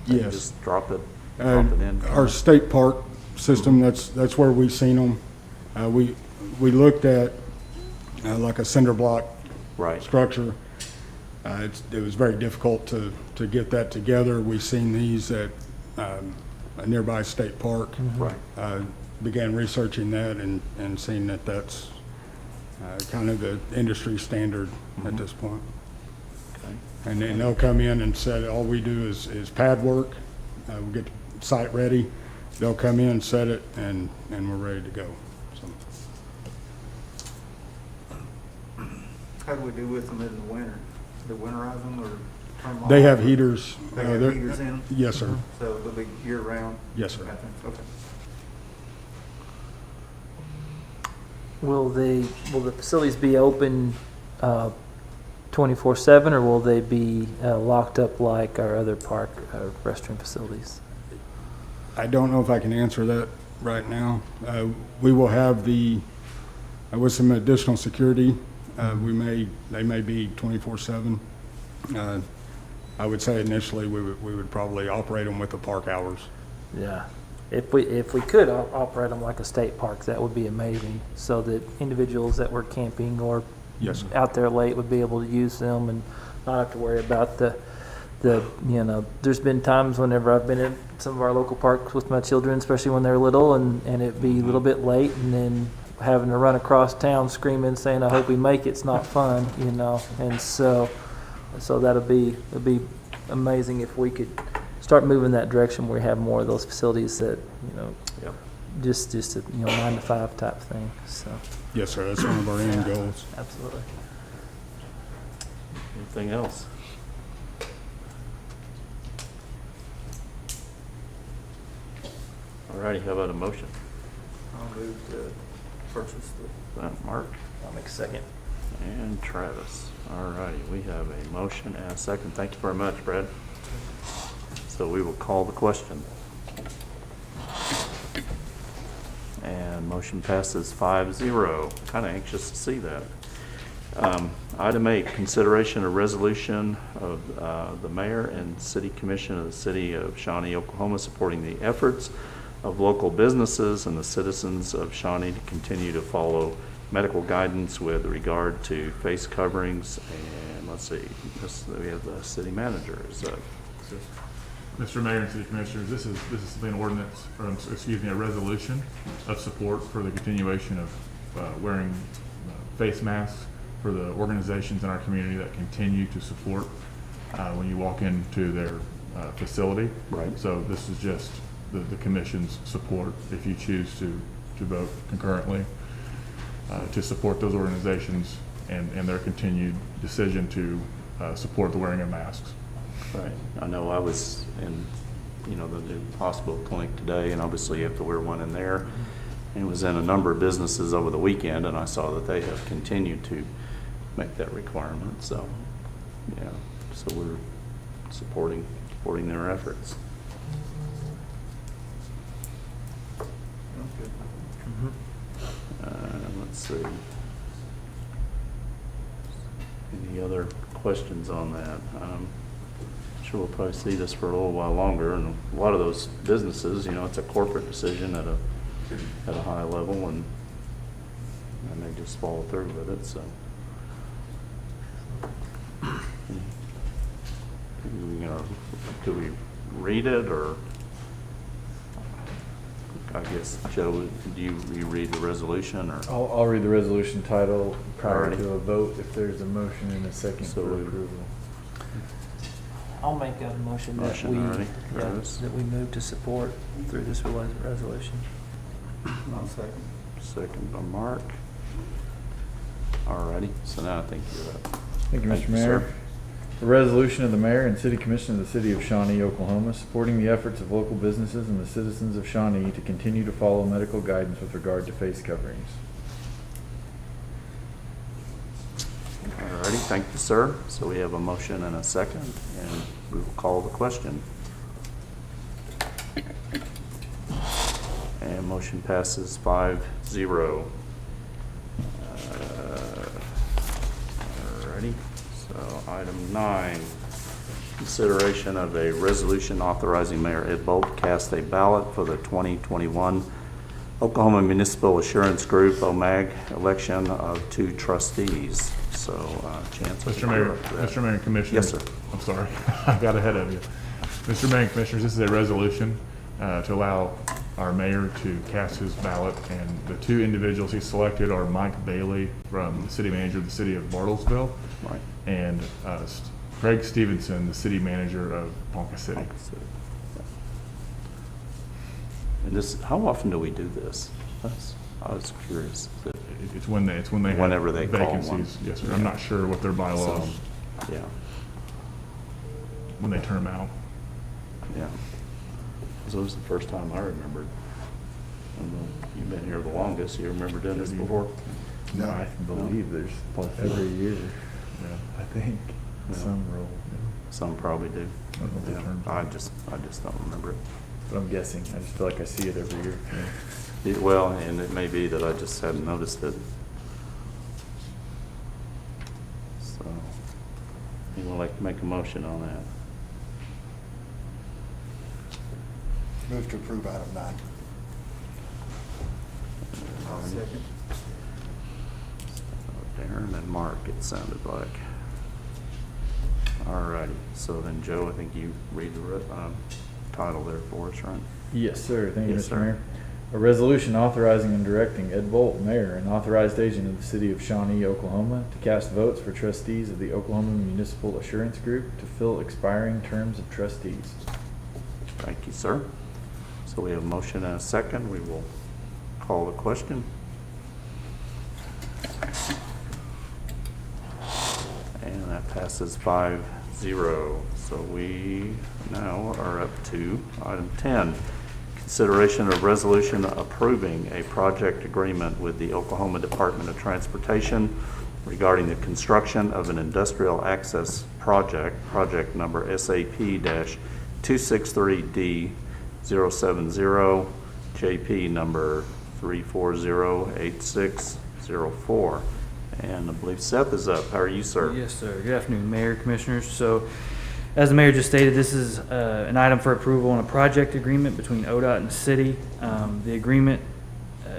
thing? Yes. Just drop it in? Our state park system, that's where we've seen them. We looked at like a cinder block Right. structure. It was very difficult to get that together. We've seen these at a nearby state park. Right. Began researching that and seeing that that's kind of the industry standard at this point. Okay. And then they'll come in and set, all we do is pad work. We get the site ready. They'll come in, set it, and we're ready to go. So, How do we do with them in the winter? Do we winterize them or turn them off? they have heaters. They have They're- heaters in them? Yes, sir. So they'll be year round? Yes, sir. Okay. Will the facilities be open 24/7, or will they be locked up like our other park restroom facilities? I don't know if I can answer that right now. We will have with some additional security, they may be 24/7. I would say initially we would probably operate them with the park hours. Yeah. If we could operate them like a state park, that would be amazing, so that individuals that were camping or Yes, sir. out there late would be able to use them and not have to worry about the there's been times whenever I've been in some of our local parks with my children, especially when they're little, and it'd be a little bit late, and then having to run across town screaming, saying, "I hope we make it's not fun," and so it'd be amazing if we could start moving that direction where we have more of those facilities that, Yep. just a 9 to 5 type thing. So Yes, sir. That's one of our end goals. absolutely. Anything else? All righty, how about a motion? I'll move to purchase Mark I'll make a second. and Travis. All righty, we have a motion and a second. Thank you very much, Brad. So we will call the question. And motion passes 5-0. Kind of anxious to see that. Item 8, consideration of resolution of the mayor and city commission of the city of Shawnee, Oklahoma, supporting the efforts of local businesses and the citizens of Shawnee to continue to follow medical guidance with regard to face coverings. And let's see, we have the city manager. Mr. Mayor and City Commissioners, this is an ordinance, or excuse me, a resolution of support for the continuation of wearing face masks for the organizations in our community that continue to support when you walk into their facility. Right. So this is just the commission's support if you choose to vote concurrently to support those organizations and their continued decision to support the wearing of masks. Right. I know I was in, the new hospital clinic today, and obviously you have to wear one in there. And was in a number of businesses over the weekend, and I saw that they have continued to make that requirement. So, yeah, so we're supporting their efforts. Let's see. Any other questions on that? Sure, we'll probably see this for a little while longer, and a lot of those businesses, it's a corporate decision at a high level, and they just follow through with it. So, do we read it, or I guess Joe, do you read the resolution, or? I'll read the resolution title prior Alrighty. to a vote if there's a motion and a second So for we- approval. I'll make a motion that Motion already, Travis. that we move to support through this resolution. I'll second. Second by Mark. Alrighty, so now I think you're up. Thank you, Thank Mr. you, Mayor. sir. A resolution of the mayor and city commission of the city of Shawnee, Oklahoma, supporting the efforts of local businesses and the citizens of Shawnee to continue to follow medical guidance with regard to face coverings. Alrighty, thank you, sir. So we have a motion and a second, and we will call the question. And motion passes 5-0. Alrighty, so item 9, consideration of a resolution authorizing Mayor Ed Bolt to cast a ballot for the 2021 Oklahoma Municipal Assurance Group, OMAG, election of 2 trustees. So, Chance. Mr. Mayor and Commissioners. Yes, sir. I'm sorry, I got ahead of you. Mr. Mayor and Commissioners, this is a resolution to allow our mayor to cast his ballot, and the 2 individuals he selected are Mike Bailey, from the city manager of the city of Bartlesville, Right. and Craig Stevenson, the city manager of Ponca City. And this, how often do we do this? I was curious. It's when they have Whenever they call one. vacancies. Yes, sir. I'm not sure what their bylaws, Yeah, when they turn them out. yeah. So this was the first time I remembered. I don't know, you've been here the longest. You remember doing this before? No, I believe there's every year, Yeah. I think, Yeah. some role. Some probably do. I don't know what they Yeah, turn. I just don't remember it. But I'm guessing. I just feel like I see it every year. Well, and it may be that I just hadn't noticed it. So, anyone like to make a motion on that? Move to approve item 9. I'll second. Darren and Mark, it sounded like. All righty, so then Joe, I think you read the title there for us, right? Yes, sir. Thank you, Yes, Mr. sir. Mayor. A resolution authorizing and directing Ed Bolt, Mayor, and authorized agent of the city of Shawnee, Oklahoma, to cast votes for trustees of the Oklahoma Municipal Assurance Group to fill expiring terms of trustees. Thank you, sir. So we have a motion and a second. We will call the question. And that passes 5-0. So we now are up to item 10. Consideration of resolution approving a project agreement with the Oklahoma Department of Transportation regarding the construction of an industrial access project, project number SAP-263D070, JP number 3408604. And I believe Seth is up. How are you, sir? Yes, sir. Good afternoon, Mayor, Commissioners. So, as the Mayor just stated, this is an item for approval on a project agreement between ODOT and the city. The agreement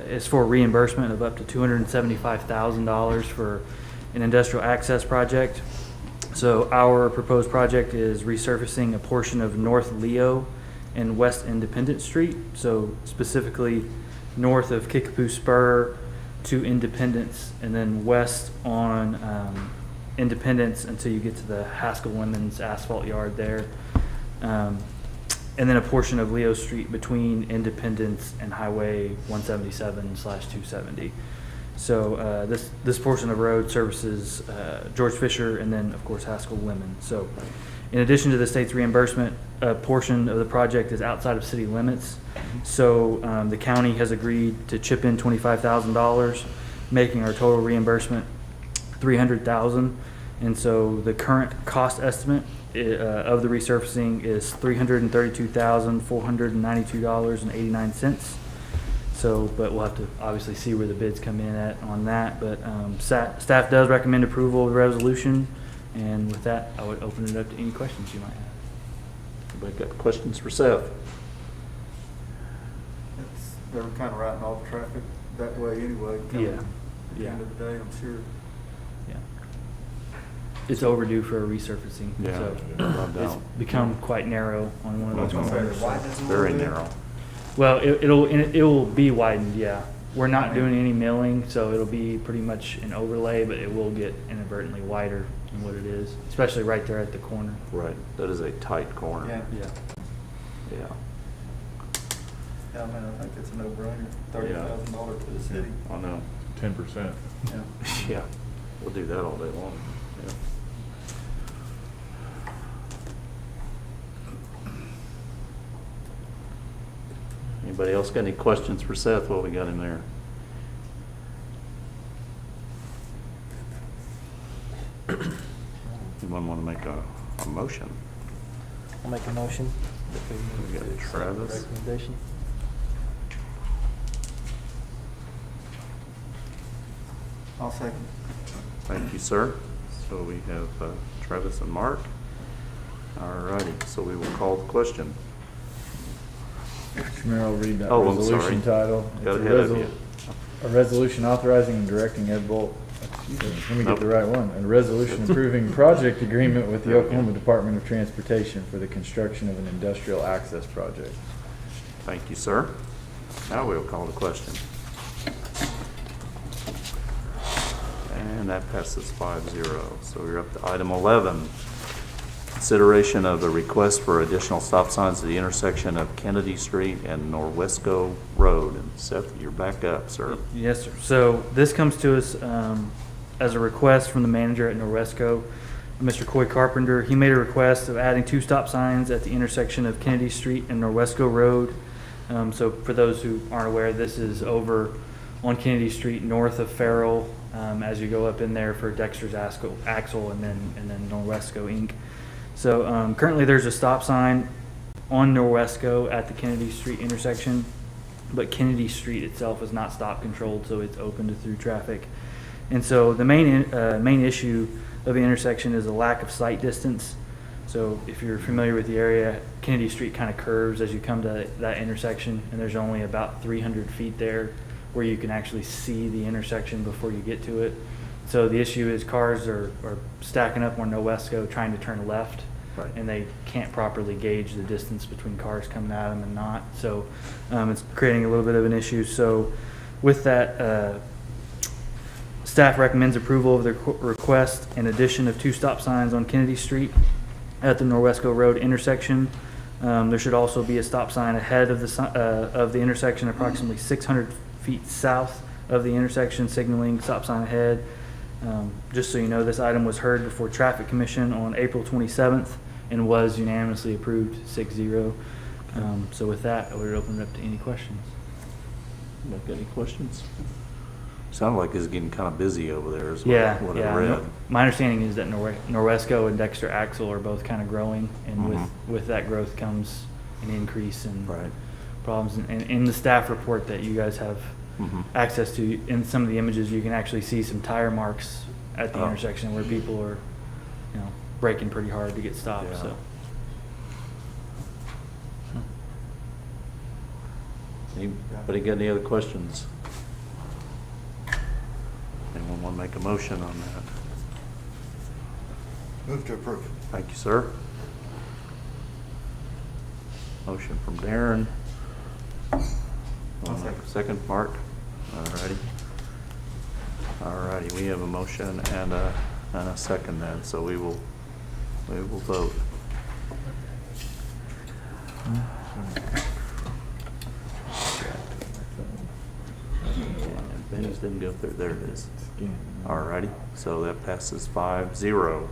is for reimbursement of up to $275,000 for an industrial access project. So our proposed project is resurfacing a portion of North Leo and West Independence Street. So specifically north of Kickapoo Spur to Independence, and then west on Independence until you get to the Haskell Women's asphalt yard there. And then a portion of Leo Street between Independence and Highway 177/270. So this portion of the road services George Fisher and then, of course, Haskell Lemon. So in addition to the state's reimbursement, a portion of the project is outside of city limits. So the county has agreed to chip in $25,000, making our total reimbursement $300,000. And so the current cost estimate of the resurfacing is $332,492.89. So, but we'll have to obviously see where the bids come in at on that. But staff does recommend approval of the resolution. And with that, I would open it up to any questions you might have. Anybody got questions for Seth? They were kind of writing all the traffic that way anyway. Yeah. At the end of the day, I'm sure. Yeah. It's overdue for a resurfacing. Yeah, So no doubt. it's become quite narrow on one of those corners. Very narrow. Well, it will be widened, yeah. We're not doing any milling, so it'll be pretty much an overlay, but it will get inadvertently wider than what it is, especially right there at the corner. Right, that is a tight corner. Yeah. Yeah. Yeah. Yeah, I mean, I think it's a no-brainer. $30,000 to the city. I know. 10%. Yeah. Yeah, we'll do that all day long. Yeah. Anybody else got any questions for Seth? What we got in there? Anyone want to make a motion? I'll make a motion. We got Travis. Recommendation. I'll second. Thank you, sir. So we have Travis and Mark. All righty, so we will call the question. Mr. Mayor, I'll read that Oh, I'm resolution sorry. title. Got It's ahead of you. a resolution authorizing and directing Ed Bolt, let me get the right one. A resolution approving project agreement with the Oklahoma Department of Transportation for the construction of an industrial access project. Thank you, sir. Now we'll call the question. And that passes 5-0. So we're up to item 11. Consideration of the request for additional stop signs at the intersection of Kennedy Street and Norwesco Road. And Seth, you're back up, sir. Yes, sir. So this comes to us as a request from the manager at Norwesco, Mr. Coy Carpenter. He made a request of adding 2 stop signs at the intersection of Kennedy Street and Norwesco Road. So for those who aren't aware, this is over on Kennedy Street north of Farrell as you go up in there for Dexter's Axle and then Norwesco Inc. So currently there's a stop sign on Norwesco at the Kennedy Street intersection, but Kennedy Street itself is not stop controlled, so it's open to through traffic. And so the main issue of the intersection is a lack of sight distance. So if you're familiar with the area, Kennedy Street kind of curves as you come to that intersection, and there's only about 300 feet there where you can actually see the intersection before you get to it. So the issue is cars are stacking up on Norwesco trying to turn left, Right. and they can't properly gauge the distance between cars coming at them and not. So it's creating a little bit of an issue. So with that, staff recommends approval of the request in addition of 2 stop signs on Kennedy Street at the Norwesco Road intersection. There should also be a stop sign ahead of the intersection, approximately 600 feet south of the intersection, signaling stop sign ahead. Just so you know, this item was heard before Traffic Commission on April 27th and was unanimously approved 6-0. So with that, I would open it up to any questions. Got any questions? Sounded like it's getting kind of busy over there is what I read. My understanding is that Norwesco and Dexter Axle are both kind of growing, and with that growth comes an increase in problems. And in the staff report that you guys have access to, in some of the images, you can actually see some tire marks at the intersection where people are, braking pretty hard to get stopped. Yeah. So. Anybody got any other questions? Anyone want to make a motion on that? Move to approve. Thank you, sir. Motion from Darren. Second, Mark. Alrighty, we have a motion and a second then, so we will vote. And Benny's didn't go through, there it is. Alrighty, so that passes 5-0.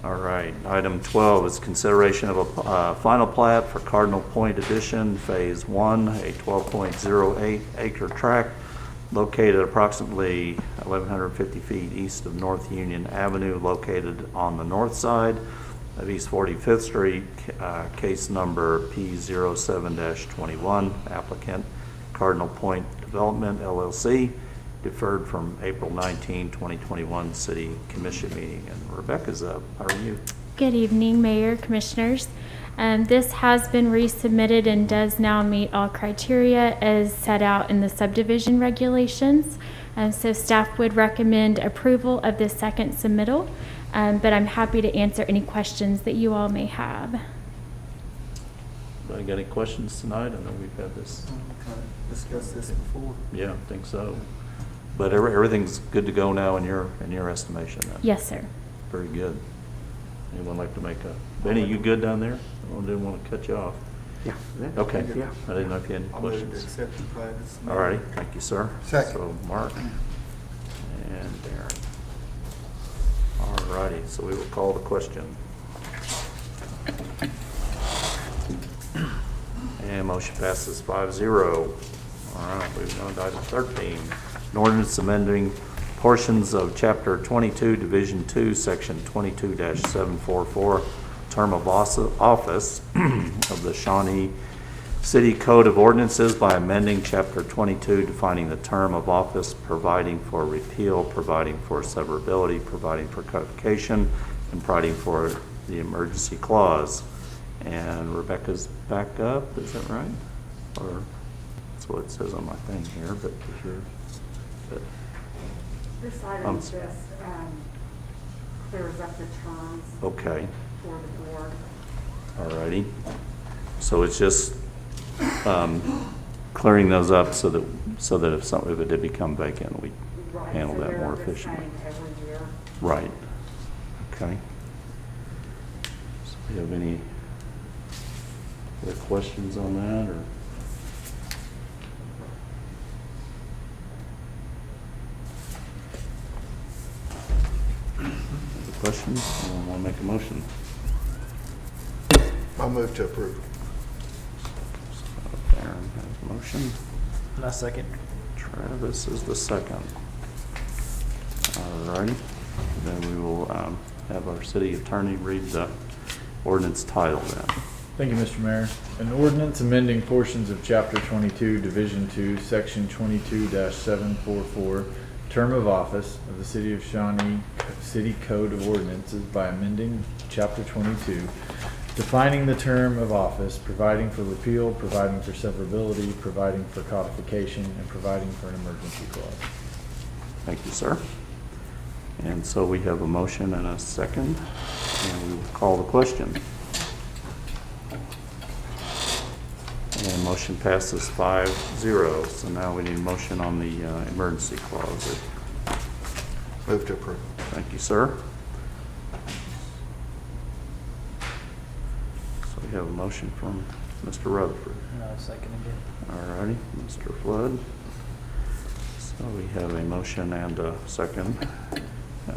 All right, item 12 is consideration of a final plat for Cardinal Point Addition, Phase 1, a 12.08 acre tract located approximately 1,150 feet east of North Union Avenue, located on the north side of East 45th Street, case number P07-21, applicant Cardinal Point Development, LLC, deferred from April 19, 2021 City Commission meeting. And Rebecca's up. How are you? Good evening, Mayor, Commissioners. This has been resubmitted and does now meet all criteria as set out in the subdivision regulations. So staff would recommend approval of this second submittal, but I'm happy to answer any questions that you all may have. Anybody got any questions tonight? I know we've had this. Discussed this before. Yeah, I think so. But everything's good to go now in your estimation then? Yes, sir. Very good. Anyone like to make a, Benny, you good down there? I didn't want to cut you off. Yeah. Okay. Yeah. I didn't know if you had any questions. All righty, thank you, sir. Second. So Mark and Darren. All righty, so we will call the question. And motion passes 5-0. All right, moving on to item 13. An ordinance amending portions of Chapter 22, Division 2, Section 22-744, term of office of the Shawnee City Code of Ordinances by amending Chapter 22, defining the term of office, providing for repeal, providing for severability, providing for codification, and providing for the emergency clause. And Rebecca's back up, is that right? Or that's what it says on my thing here, but if you're... This item just clears up the terms Okay, for the board. all righty. So it's just clearing those up so that if it did become vacant, we Right, handle so that they're more the efficiently. same every year. Right. Okay. So do you have any other questions on that, or? Other questions? Anyone want to make a motion? I'll move to approve. So Darren has a motion. And I second. Travis is the second. All righty. Then we will have our city attorney read the ordinance title then. Thank you, Mr. Mayor. An ordinance amending portions of Chapter 22, Division 2, Section 22-744, term of office of the City of Shawnee City Code of Ordinances by amending Chapter 22, defining the term of office, providing for repeal, providing for severability, providing for codification, and providing for an emergency clause. Thank you, sir. And so we have a motion and a second, and we will call the question. And motion passes 5-0. So now we need a motion on the emergency clause. Move to approve. Thank you, sir. So we have a motion from Mr. Rutherford. And I second again. All righty, Mr. Flood. So we have a motion and a second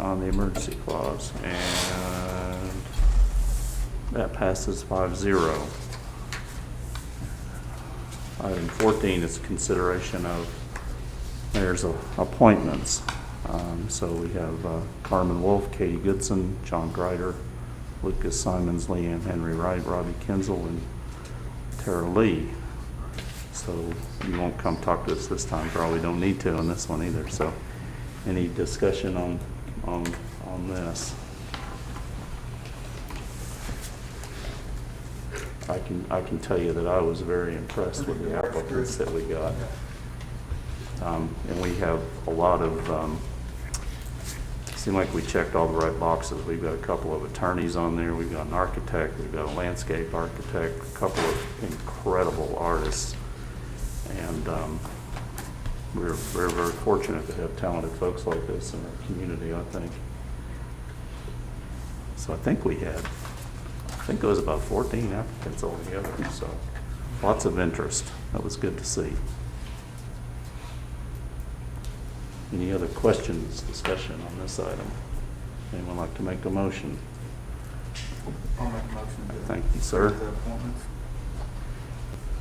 on the emergency clause, and that passes 5-0. Item 14 is consideration of mayor's appointments. So we have Carmen Wolf, Katie Goodson, John Greider, Lucas Simons, Leanne Henry Wright, Robbie Kinzel, and Tara Lee. So you won't come talk to us this time, probably don't need to on this one either. So any discussion on this? I can tell you that I was very impressed with the applicants that we got. And we have a lot of seemed like we checked all the right boxes. We've got a couple of attorneys on there, we've got an architect, we've got a landscape architect, a couple of incredible artists. And we're very, very fortunate to have talented folks like this in our community, I think. So I think it was about 14 applicants altogether, so lots of interest. That was good to see. Any other questions, discussion on this item? Anyone like to make a motion? I'll make a motion. Thank you, sir. The appointments.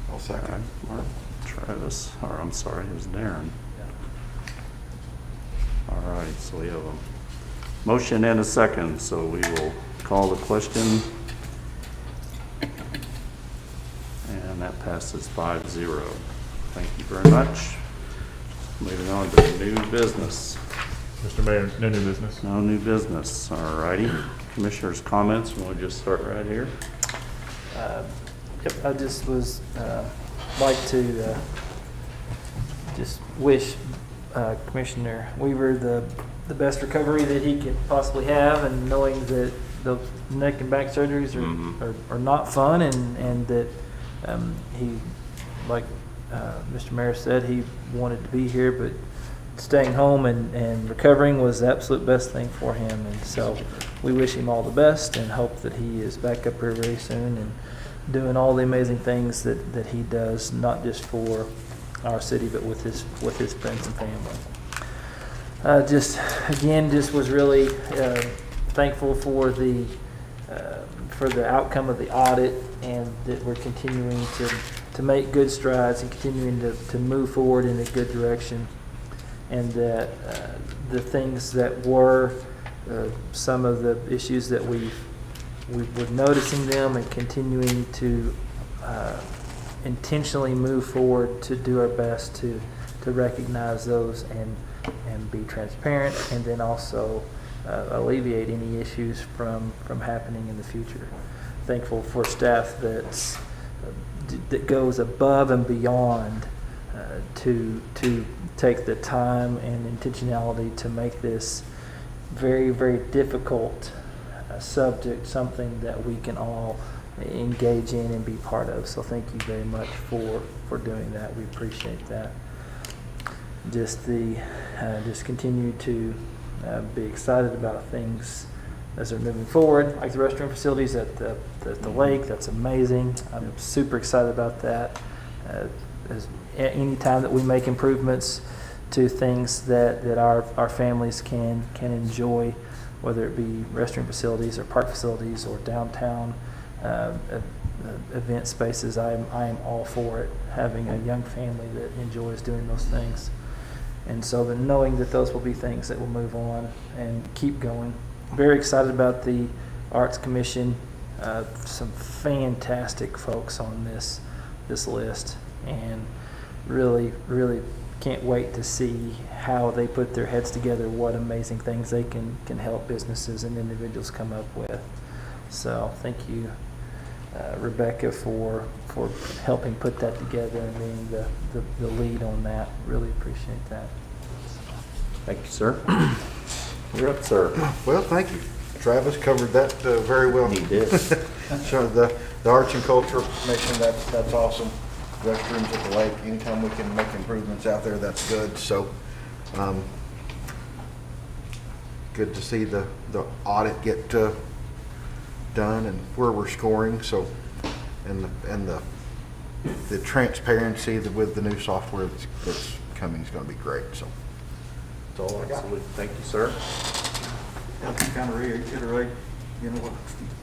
I'll All second. right, Mark, Travis, or I'm sorry, it was Darren. All right, so we have a motion and a second, so we will call the question. And that passes 5-0. Thank you very much. Moving on to new business. Mr. Mayor, no new business. No new business, all righty. Commissioners' comments, we'll just start right here. Yep, I just was like to just wish Commissioner Weaver the best recovery that he could possibly have, and knowing that those neck and back surgeries are not fun, and that he, like Mr. Mayor said, he wanted to be here, but staying home and recovering was the absolute best thing for him. And so we wish him all the best and hope that he is back up here very soon and doing all the amazing things that he does, not just for our city, but with his friends and family. Just was really thankful for the outcome of the audit, and that we're continuing to make good strides and continuing to move forward in a good direction, and that the things that were some of the issues that we were noticing them and continuing to intentionally move forward to do our best to recognize those and be transparent, and then also alleviate any issues from happening in the future. Thankful for staff that goes above and beyond to take the time and intentionality to make this very, very difficult subject something that we can all engage in and be part of. So thank you very much for doing that. We appreciate that. Just continue to be excited about things as they're moving forward, like the restroom facilities at the lake. That's amazing. I'm super excited about that. Any time that we make improvements to things that our families can enjoy, whether it be restroom facilities or park facilities or downtown event spaces, I am all for it. Having a young family that enjoys doing those things. And so then knowing that those will be things that will move on and keep going. Very excited about the Arts Commission. Some fantastic folks on this list, and really, really can't wait to see how they put their heads together, what amazing things they can help businesses and individuals come up with. So thank you, Rebecca, for helping put that together and being the lead on that. Really appreciate that. Thank you, sir. You're up, sir. Well, thank you. Travis covered that very well. He did. So the Arts and Culture Commission, that's awesome. Restrooms at the lake, anytime we can make improvements out there, that's good. So good to see the audit get done and where we're scoring. So and the transparency with the new software that's coming is going to be great. So that's all I got. Absolutely. Thank you, sir. I can kind of reiterate, what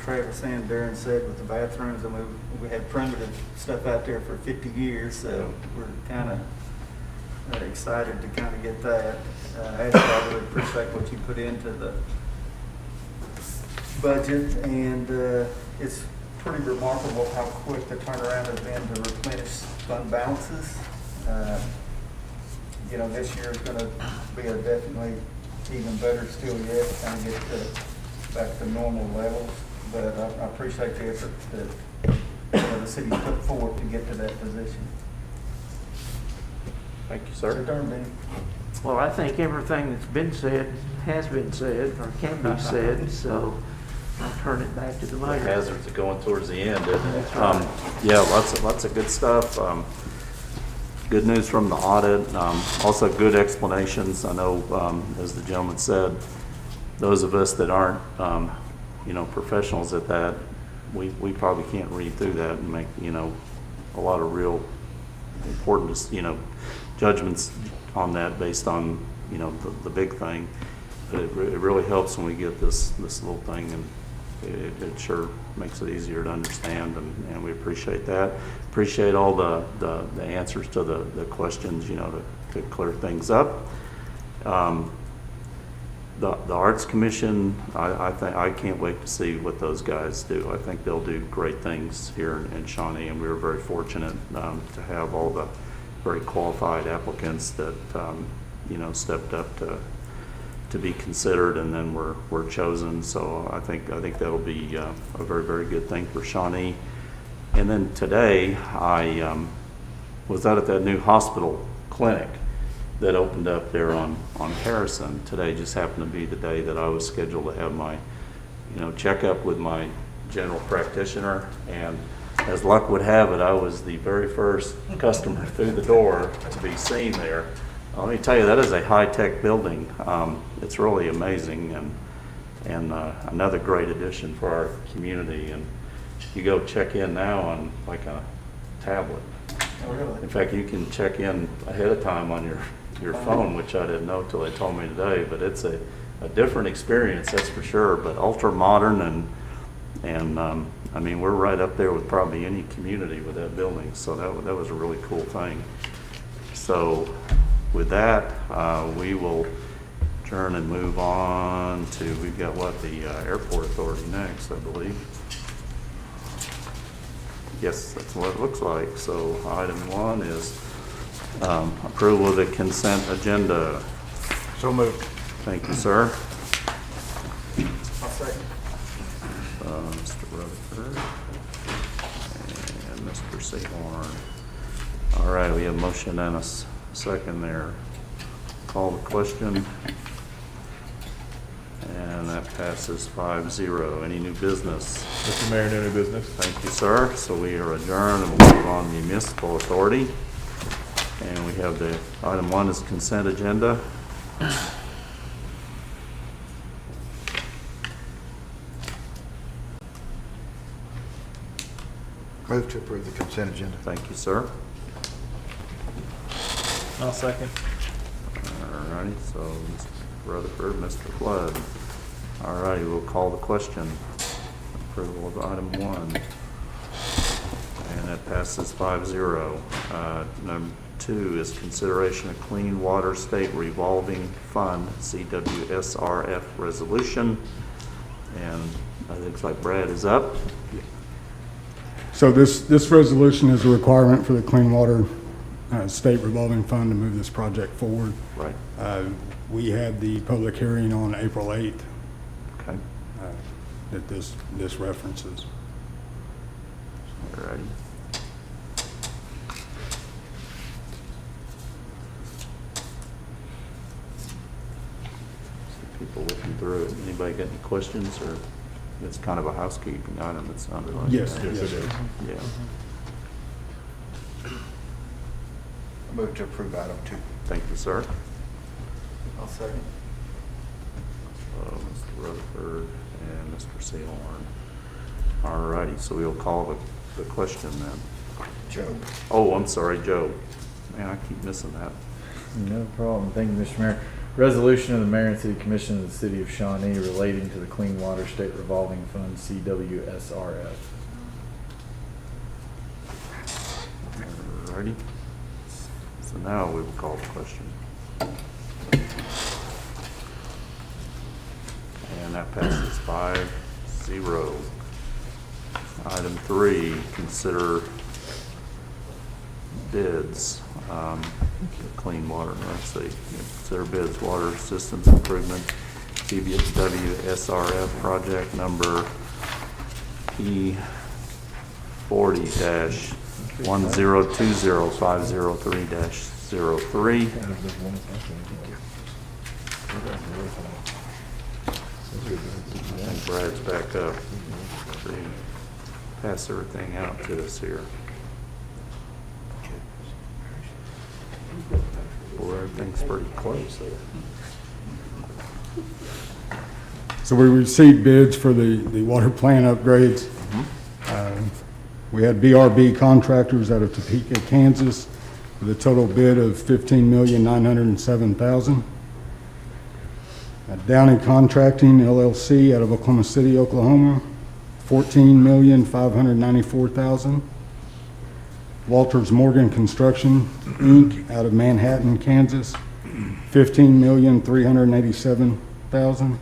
Travis and Darren said with the bathrooms. I mean, we had primitive stuff out there for 50 years, so we're kind of excited to kind of get that. Ashley, I really appreciate what you put into the budget, and it's pretty remarkable how quick the turnaround has been to replenish fund balances. This year is going to be a definitely even better still yet to kind of get back to normal levels. But I appreciate the effort that the city put forward to get to that position. Thank you, sir. Your turn, Ben. Well, I think everything that's been said has been said or can be said, so I'll turn it back to the The mayor. hazards are going towards the end, isn't it? That's right. Yeah, lots of good stuff. Good news from the audit. Also good explanations. I know, as the gentleman said, those of us that aren't, professionals at that, we probably can't read through that and make, a lot of real important, judgments on that based on, the big thing. But it really helps when we get this little thing, and it sure makes it easier to understand, and we appreciate that. Appreciate all the answers to the questions, to clear things up. The Arts Commission, I can't wait to see what those guys do. I think they'll do great things here in Shawnee, and we were very fortunate to have all the very qualified applicants that stepped up to be considered, and then were chosen. So I think that'll be a very, very good thing for Shawnee. And then today I was out at that new hospital clinic that opened up there on Harrison. Today just happened to be the day that I was scheduled to have my checkup with my general practitioner, and as luck would have it, I was the very first customer through the door to be seen there. Let me tell you, that is a high-tech building. It's really amazing, and another great addition for our community. And you go check in now on like a tablet. Oh, really? In fact, you can check in ahead of time on your phone, which I didn't know till they told me today. But it's a different experience, that's for sure. But ultra modern, and I mean, we're right up there with probably any community with that building. So that was a really cool thing. So with that, we will turn and move on to, we've got the Airport Authority next, I believe. Yes, that's what it looks like. So item 1 is approval of the consent agenda. So moved. Thank you, sir. I'll second. Mr. Rutherford and Mr. Seahorn. All right, we have a motion and a second there. Call the question. And that passes 5-0. Any new business? Mr. Mayor, no new business. Thank you, sir. So we are adjourned, and we'll move on to the Municipal Authority. And we have the item 1 is consent agenda. Move to approve the consent agenda. Thank you, sir. I'll second. All righty, so Mr. Rutherford, Mr. Flood. All righty, we'll call the question. Approval of item 1. And that passes 5-0. Number 2 is consideration of Clean Water State Revolving Fund, CWSRF resolution. And it looks like Brad is up. So this resolution is a requirement for the Clean Water State Revolving Fund to move this project forward. Right. We had the public hearing on April 8th. Okay. That this references. All righty. People looking through it. Anybody got any questions, or it's kind of a housekeeping item, it sounded like? Yes, Yes, it is. Yeah. Move to approve item 2. Thank you, sir. I'll second. Mr. Rutherford and Mr. Seahorn. All righty, so we'll call the question then. Joe. Oh, I'm sorry, Joe. Man, I keep missing that. No problem. Thank you, Mr. Mayor. Resolution of the Mayor and City Commission of the City of Shawnee relating to the Clean Water State Revolving Fund, CWSRF. All righty. So now we will call the question. And that passes 5-0. Item 3, consider bids. Clean water, let's see. Consider bids, water systems improvement, CWSRF project number E40-1020503- 503. And Brad's back up. So you pass everything out to us here. Boy, everything's pretty close there. So we received bids for the water plant upgrades. We had BRB contractors out of Topeka, Kansas, with a total bid of $15,907,000. Downey Contracting LLC out of Oklahoma City, Oklahoma, $14,594,000. Walters Morgan Construction, Inc., out of Manhattan, Kansas, $15,387,000.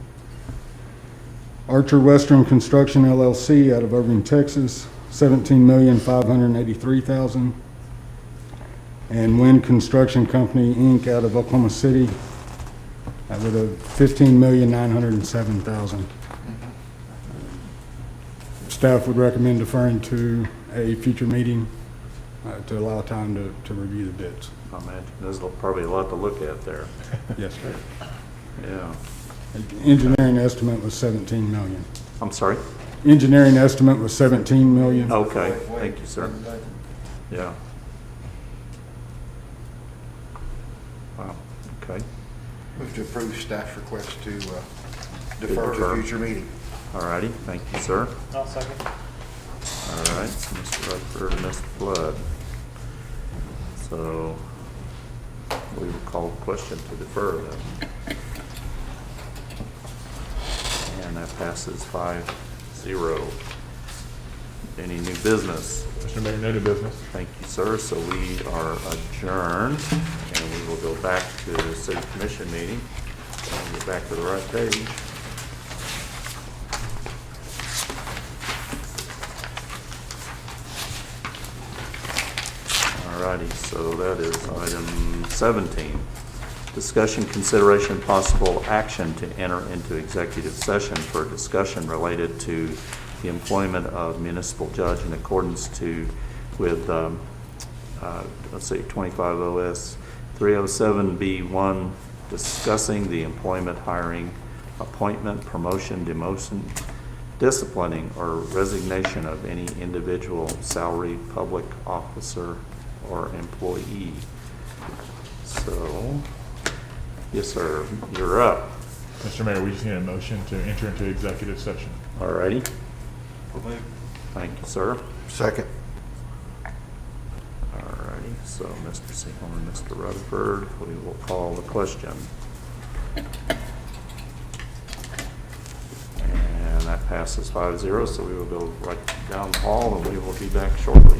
Archer Western Construction LLC out of Irving, Texas, $17,583,000. And Wind Construction Company, Inc., out of Oklahoma City, with a $15,907,000. Staff would recommend deferring to a future meeting to allow time to review the bids. I imagine there's probably a lot to look at there. Yes, sir. Yeah. Engineering estimate was 17 million. I'm sorry? Engineering estimate was 17 million. Okay, thank you, sir. Yeah. Wow, okay. Move to approve staff's request to defer to future meeting. All righty, thank you, sir. I'll second. All right, so Mr. Rutherford and Mr. Flood. So we will call the question to defer then. And that passes 5-0. Any new business? Mr. Mayor, no new business. Thank you, sir. So we are adjourned, and we will go back to the city commission meeting and get back to the right page. Alrighty, so that is item 17. Discussion, consideration, possible action to enter into executive session for a discussion related to the employment of municipal judge in accordance with 25 OS 307B1, discussing the employment, hiring, appointment, promotion, demotion, disciplining, or resignation of any individual, salaried public officer, or employee. So, yes, sir, you're up. Mr. Mayor, we just need a motion to enter into executive session. All righty. Thank you, sir. Second. All righty, so Mr. Seaholm and Mr. Rutherford, we will call the question. And that passes 5-0, so we will go right down the hall and we will be back shortly.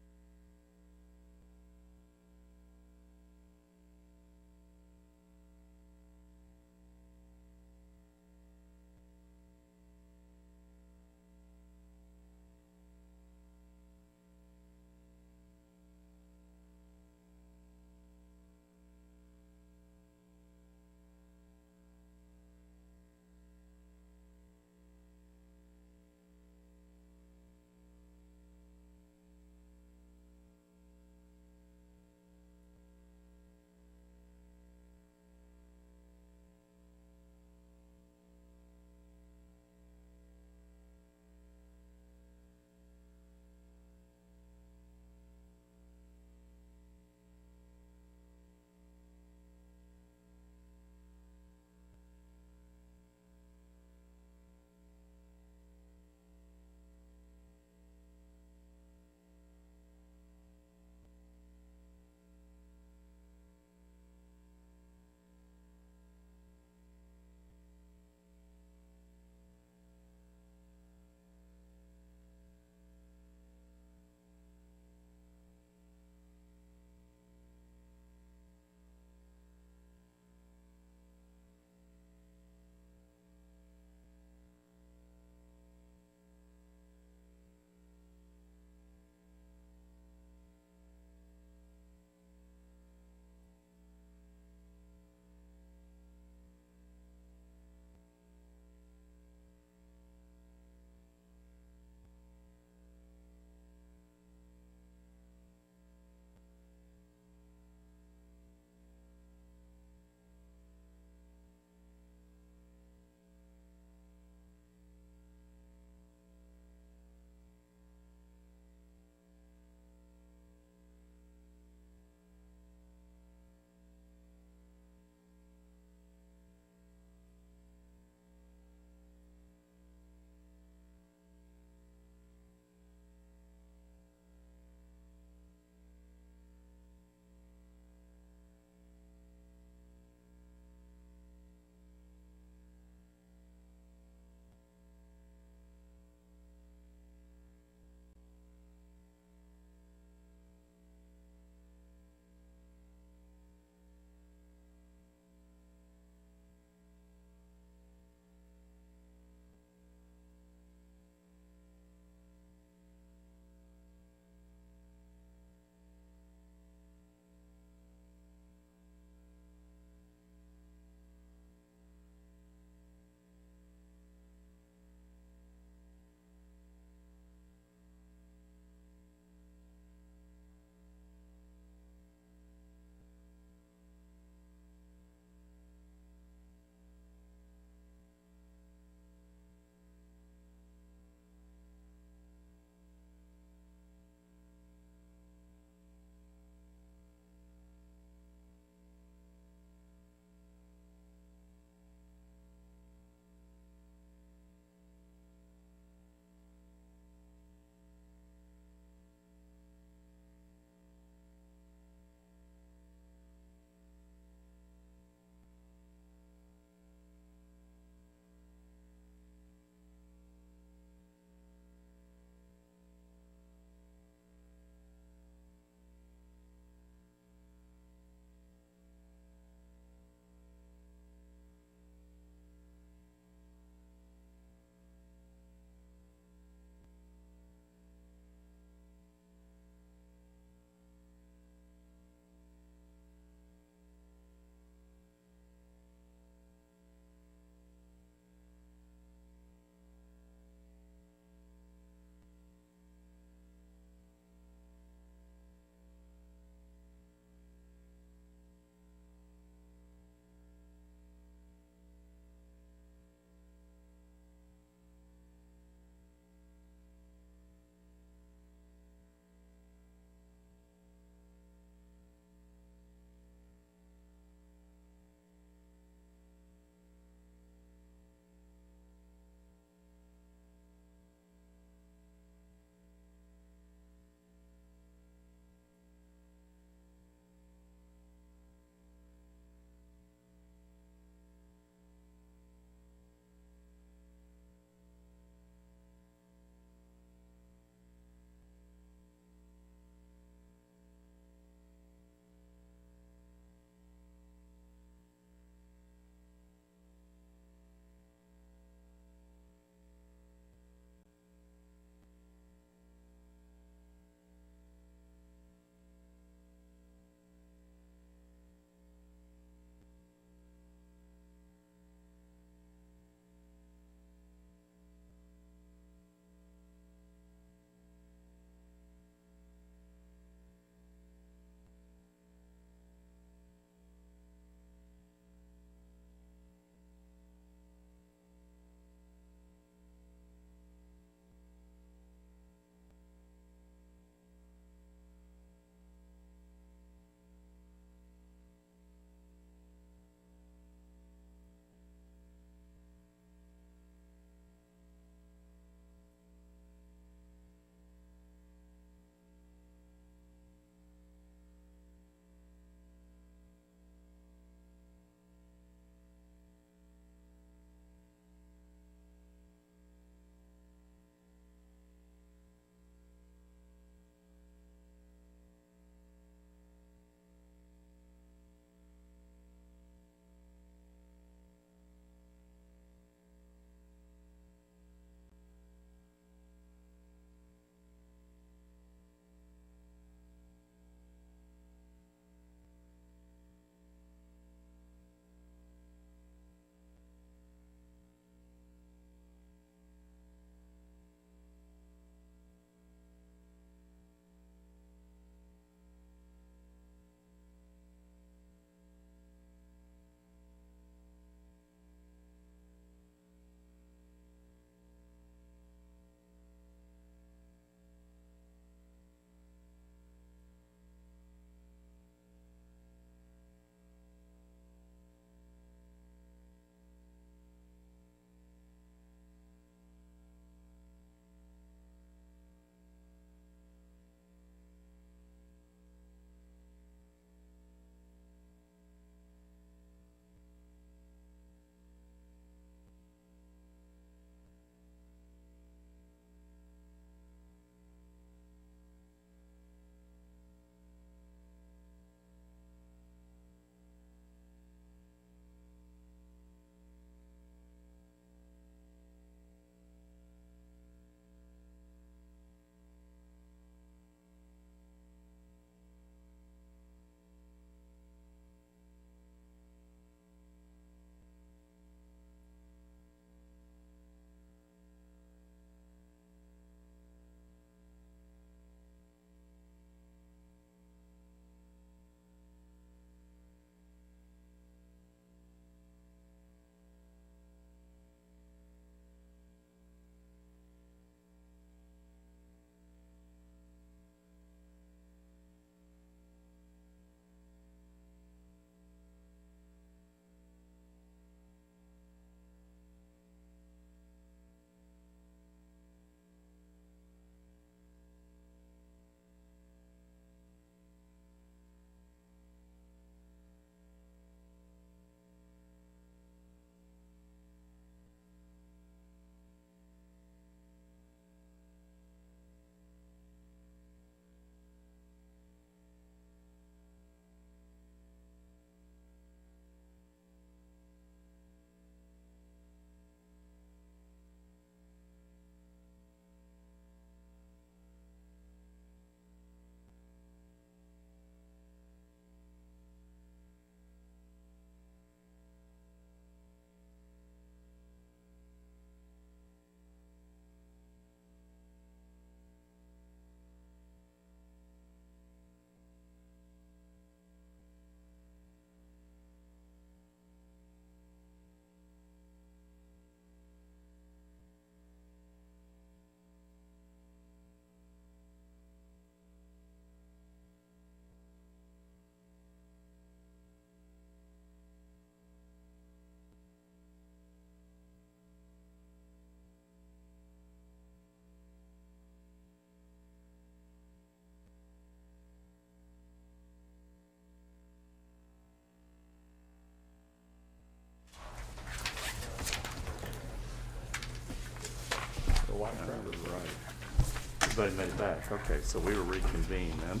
Everybody made it back. Okay, so we will reconvene then.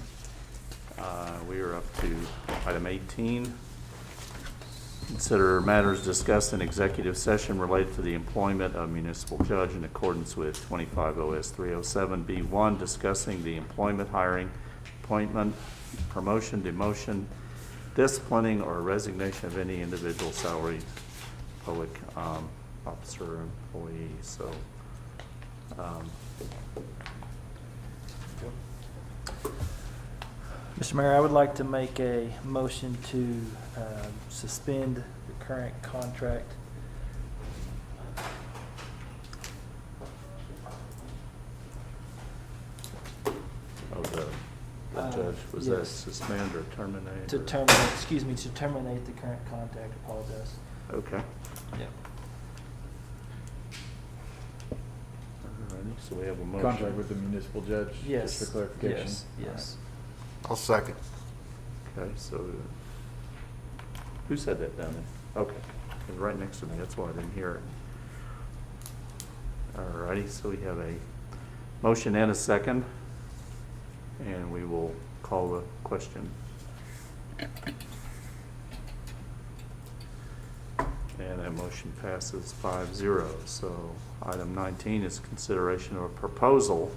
We are up to item 18. Consider matters discussed in executive session related to the employment of municipal judge in accordance with 25 OS 307B1, discussing the employment, hiring, appointment, promotion, demotion, disciplining, or resignation of any individual salaried public officer or employee. So, Mr. Mayor, I would like to make a motion to suspend the current contract. of the judge, was that suspend or terminate? To terminate, excuse me, to terminate the current contract. Apologize. Okay. Yep. Alrighty, so we have a motion. Contract with the municipal judge? Yes. Just for clarification? Yes, yes. I'll second. Okay, so who said that down there? Okay, it was right next to me, that's why I didn't hear it. Alrighty, so we have a motion and a second, and we will call the question. And that motion passes 5-0. So item 19 is consideration of a proposal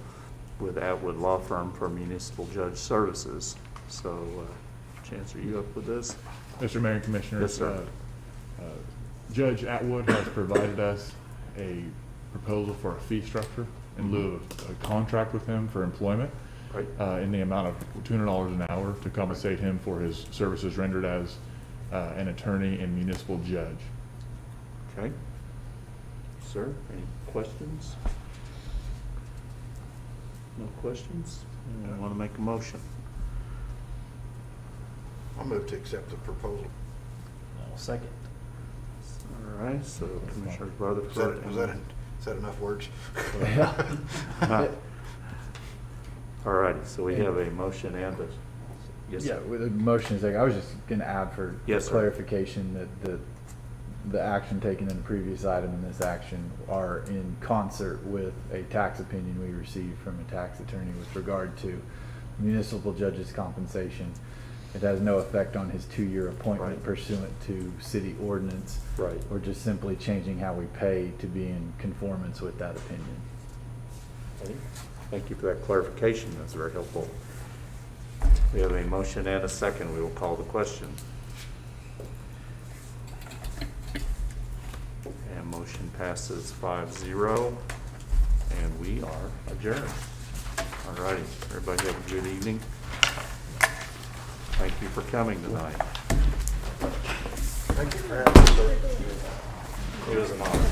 with Atwood Law Firm for municipal judge services. So, Chance, are you up with this? Mr. Mayor and Commissioners, Yes, sir. Judge Atwood has provided us a proposal for a fee structure in lieu of a contract with him for employment, right, in the amount of $200 an hour to compensate him for his services rendered as an attorney and municipal judge. Okay. Sir, any questions? No questions? Anyone want to make a motion? I'll move to accept the proposal. I'll second. All right, so Commissioner Rutherford. Is that enough words? All righty, so we have a motion and a, yes, Yeah, sir. with a motion is like, I was just gonna add for Yes, sir. clarification that the action taken in the previous item and this action are in concert with a tax opinion we received from a tax attorney with regard to municipal judge's compensation. It has no effect on his 2-year appointment Right. pursuant to city ordinance. Right. We're just simply changing how we pay to be in conformance with that opinion. Okay. Thank you for that clarification, that's very helpful. We have a motion and a second, we will call the question. And motion passes 5-0, and we are adjourned. All righty, everybody have a good evening. Thank you for coming tonight. Thank you for having me, sir. It was an honor.